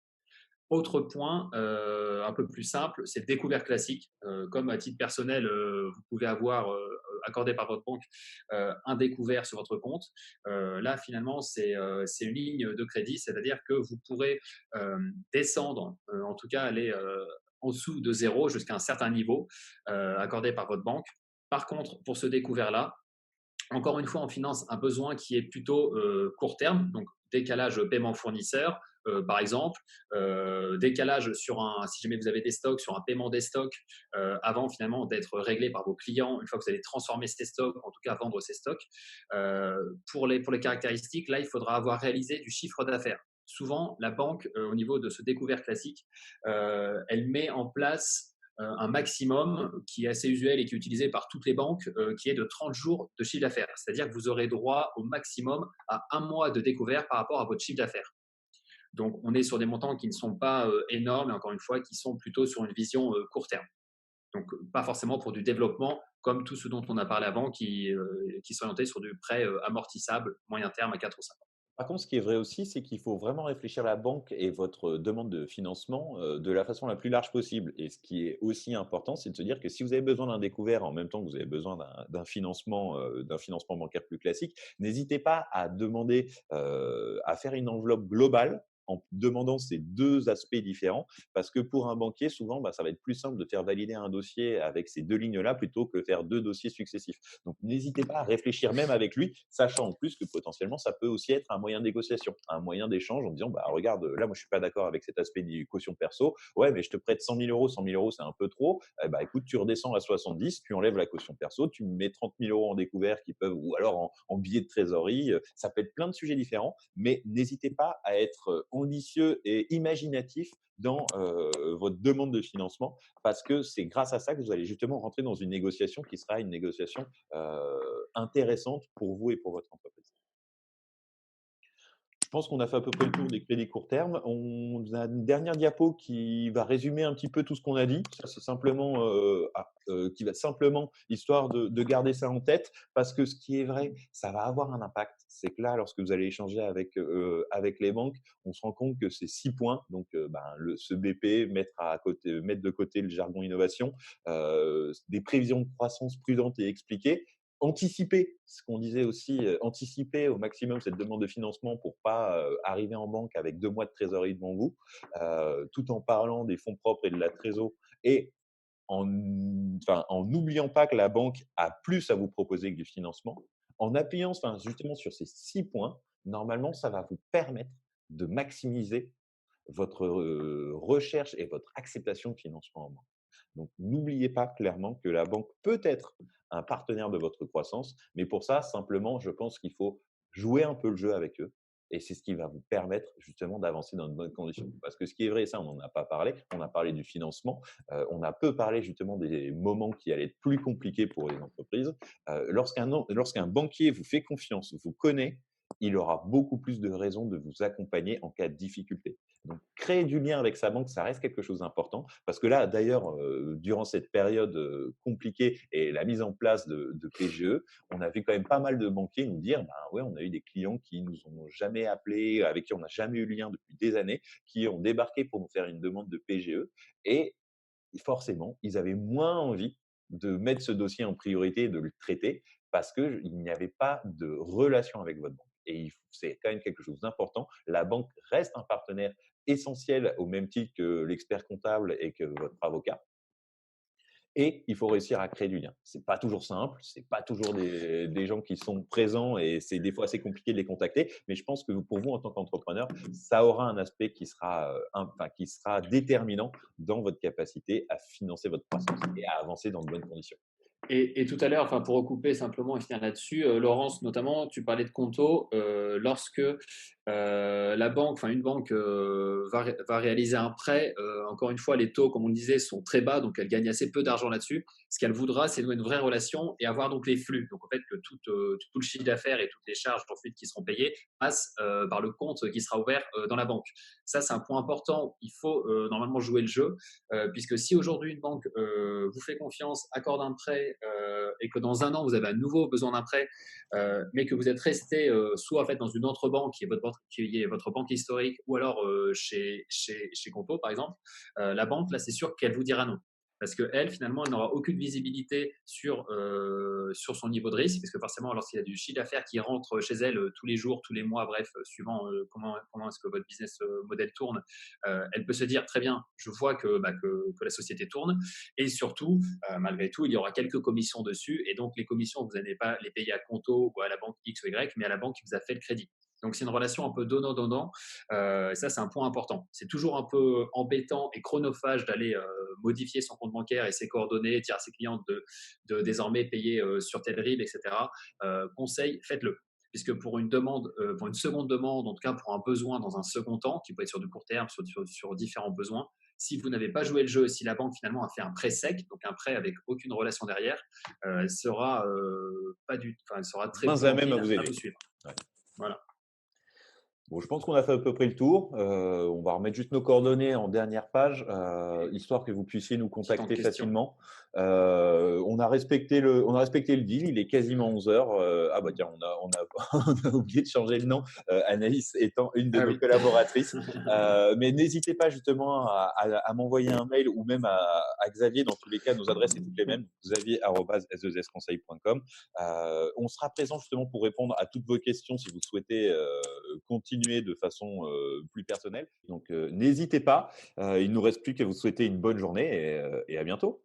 Autre point un peu plus simple, c'est le découvert classique. Comme à titre personnel, vous pouvez avoir accordé par votre banque un découvert sur votre compte. Là, finalement, c'est une ligne de crédit, c'est-à-dire que vous pourrez descendre, en tout cas aller en dessous de zéro jusqu'à un certain niveau accordé par votre banque. Par contre, pour ce découvert-là, encore une fois, on finance un besoin qui est plutôt court terme, donc décalage paiement fournisseur, par exemple, décalage si jamais vous avez des stocks, sur un paiement des stocks, avant finalement d'être réglé par vos clients, une fois que vous allez transformer ces stocks, en tout cas vendre ces stocks. Pour les caractéristiques, là, il faudra avoir réalisé du chiffre d'affaires. Souvent, la banque, au niveau de ce découvert classique, elle met en place un maximum qui est assez usuel et qui est utilisé par toutes les banques, qui est de 30 jours de chiffre d'affaires. C'est-à-dire que vous aurez droit au maximum à un mois de découvert par rapport à votre chiffre d'affaires. Donc, on est sur des montants qui ne sont pas énormes et encore une fois, qui sont plutôt sur une vision court terme. Donc, pas forcément pour du développement comme tout ce dont on a parlé avant qui sont orientés sur du prêt amortissable moyen terme à 4 ou 5 ans. Par contre, ce qui est vrai aussi, c'est qu'il faut vraiment réfléchir à la banque et votre demande de financement, de la façon la plus large possible. Et ce qui est aussi important, c'est de se dire que si vous avez besoin d'un découvert en même temps que vous avez besoin d'un financement bancaire plus classique, n'hésitez pas à demander, à faire une enveloppe globale en demandant ces 2 aspects différents. Parce que pour un banquier, souvent, bah, ça va être plus simple de faire valider un dossier avec ces 2 lignes-là plutôt que faire 2 dossiers successifs. Donc, n'hésitez pas à réfléchir même avec lui, sachant en plus que potentiellement, ça peut aussi être un moyen de négociation, un moyen d'échange en disant, bah, regarde, là, moi, je suis pas d'accord avec cet aspect du caution perso. Ouais, mais je te prête 100 000 euros. 100 000 euros, c'est un peu trop. Eh bah, écoute, tu redescends à 70, tu enlèves la caution perso, tu mets 30 000 euros en découvert qui peuvent, ou alors en billets de trésorerie. Ça peut être plein de sujets différents, mais n'hésitez pas à être ambitieux et imaginatif dans votre demande de financement parce que c'est grâce à ça que vous allez justement rentrer dans une négociation qui sera une négociation intéressante pour vous et pour votre entreprise. Je pense qu'on a fait à peu près le tour des crédits court terme. On a une dernière diapo qui va résumer un petit peu tout ce qu'on a dit. Ça, c'est simplement, qui va simplement, histoire de garder ça en tête, parce que ce qui est vrai, ça va avoir un impact. C'est que là, lorsque vous allez échanger avec les banques, on se rend compte que c'est 6 points. Donc, ben, ce BP, mettre de côté le jargon innovation, des prévisions de croissance prudentes et expliquées, anticiper, ce qu'on disait aussi, anticiper au maximum cette demande de financement pour pas arriver en banque avec 2 mois de trésorerie devant vous, tout en parlant des fonds propres et de la trésor et en n'oubliant pas que la banque a plus à vous proposer que du financement. En appuyant justement sur ces 6 points, normalement, ça va vous permettre de maximiser votre recherche et votre acceptation de financement en banque. Donc, n'oubliez pas clairement que la banque peut être un partenaire de votre croissance, mais pour ça, simplement, je pense qu'il faut jouer un peu le jeu avec eux. Et c'est ce qui va vous permettre justement d'avancer dans de bonnes conditions. Parce que ce qui est vrai, ça, on n'en a pas parlé. On a parlé du financement. On a peu parlé justement des moments qui allaient être plus compliqués pour les entreprises. Lorsqu'un banquier vous fait confiance, vous connaît, il aura beaucoup plus de raisons de vous accompagner en cas de difficulté. Donc, créer du lien avec sa banque, ça reste quelque chose d'important. Parce que là, d'ailleurs, durant cette période compliquée et la mise en place de PGE, on a vu quand même pas mal de banquiers nous dire, ben ouais, on a eu des clients qui nous ont jamais appelés, avec qui on n'a jamais eu de lien depuis des années, qui ont débarqué pour nous faire une demande de PGE. Et forcément, ils avaient moins envie de mettre ce dossier en priorité et de le traiter parce qu'il n'y avait pas de relation avec votre banque. Et c'est quand même quelque chose d'important. La banque reste un partenaire essentiel au même titre que l'expert comptable et que votre avocat. Et il faut réussir à créer du lien. C'est pas toujours simple, c'est pas toujours des gens qui sont présents et c'est des fois assez compliqué de les contacter. Mais je pense que pour vous, en tant qu'entrepreneur, ça aura un aspect qui sera déterminant dans votre capacité à financer votre croissance et à avancer dans de bonnes conditions. Et tout à l'heure, enfin, pour recouper simplement et finir là-dessus, Laurence, notamment, tu parlais de Conto. Lorsque la banque, enfin une banque va réaliser un prêt. Encore une fois, les taux, comme on le disait, sont très bas, donc elle gagne assez peu d'argent là-dessus. Ce qu'elle voudra, c'est nouer une vraie relation et avoir donc les flux. Donc en fait, que tout le chiffre d'affaires et toutes les charges ensuite qui seront payées passent par le compte qui sera ouvert dans la banque. Ça, c'est un point important. Il faut normalement jouer le jeu, puisque si aujourd'hui une banque vous fait confiance, accorde un prêt et que dans un an, vous avez à nouveau besoin d'un prêt, mais que vous êtes resté soit en fait dans une autre banque qui est votre banque historique, ou alors chez Conto, par exemple, la banque, là, c'est sûr qu'elle vous dira non. Parce qu'elle, finalement, elle n'aura aucune visibilité sur son niveau de risque, parce que forcément, lorsqu'il y a du chiffre d'affaires qui rentre chez elle tous les jours, tous les mois, bref, suivant comment est-ce que votre business model tourne, elle peut se dire, très bien, je vois que la société tourne, et surtout, malgré tout, il y aura quelques commissions dessus. Et donc, les commissions, vous n'allez pas les payer à Conto ou à la banque X ou Y, mais à la banque qui vous a fait le crédit. Donc, c'est une relation un peu donnant-donnant. Et ça, c'est un point important. C'est toujours un peu embêtant et chronophage d'aller modifier son compte bancaire et ses coordonnées, dire à ses clients de désormais payer sur tel RIB, etc. Conseil, faites-le. Puisque pour une demande, pour une seconde demande, en tout cas pour un besoin dans un second temps, qui peut être sur du court terme, sur différents besoins, si vous n'avez pas joué le jeu, si la banque finalement a fait un prêt sec, donc un prêt avec aucune relation derrière, elle sera elle sera très Moins peu à même à encline vous à aider. vous suivre. Ouais. Voilà. Bon, je pense qu'on a fait à peu près le tour. On va remettre juste nos coordonnées en dernière page, histoire que vous puissiez nous Si tant de contacter questions. facilement. On a respecté le deal. Il est quasiment 11 heures. Ah bah tiens, on a oublié de changer le nom. Anaïs étant une de Ah nos oui. collaboratrices. Mais n'hésitez pas justement à m'envoyer un mail ou même à Xavier. Dans tous les cas, nos adresses sont toutes les mêmes. xavier@s2s-conseil.com. On sera présent justement pour répondre à toutes vos questions si vous souhaitez continuer de façon plus personnelle. Donc, n'hésitez pas. Il ne nous reste plus qu'à vous souhaiter une bonne journée et à bientôt.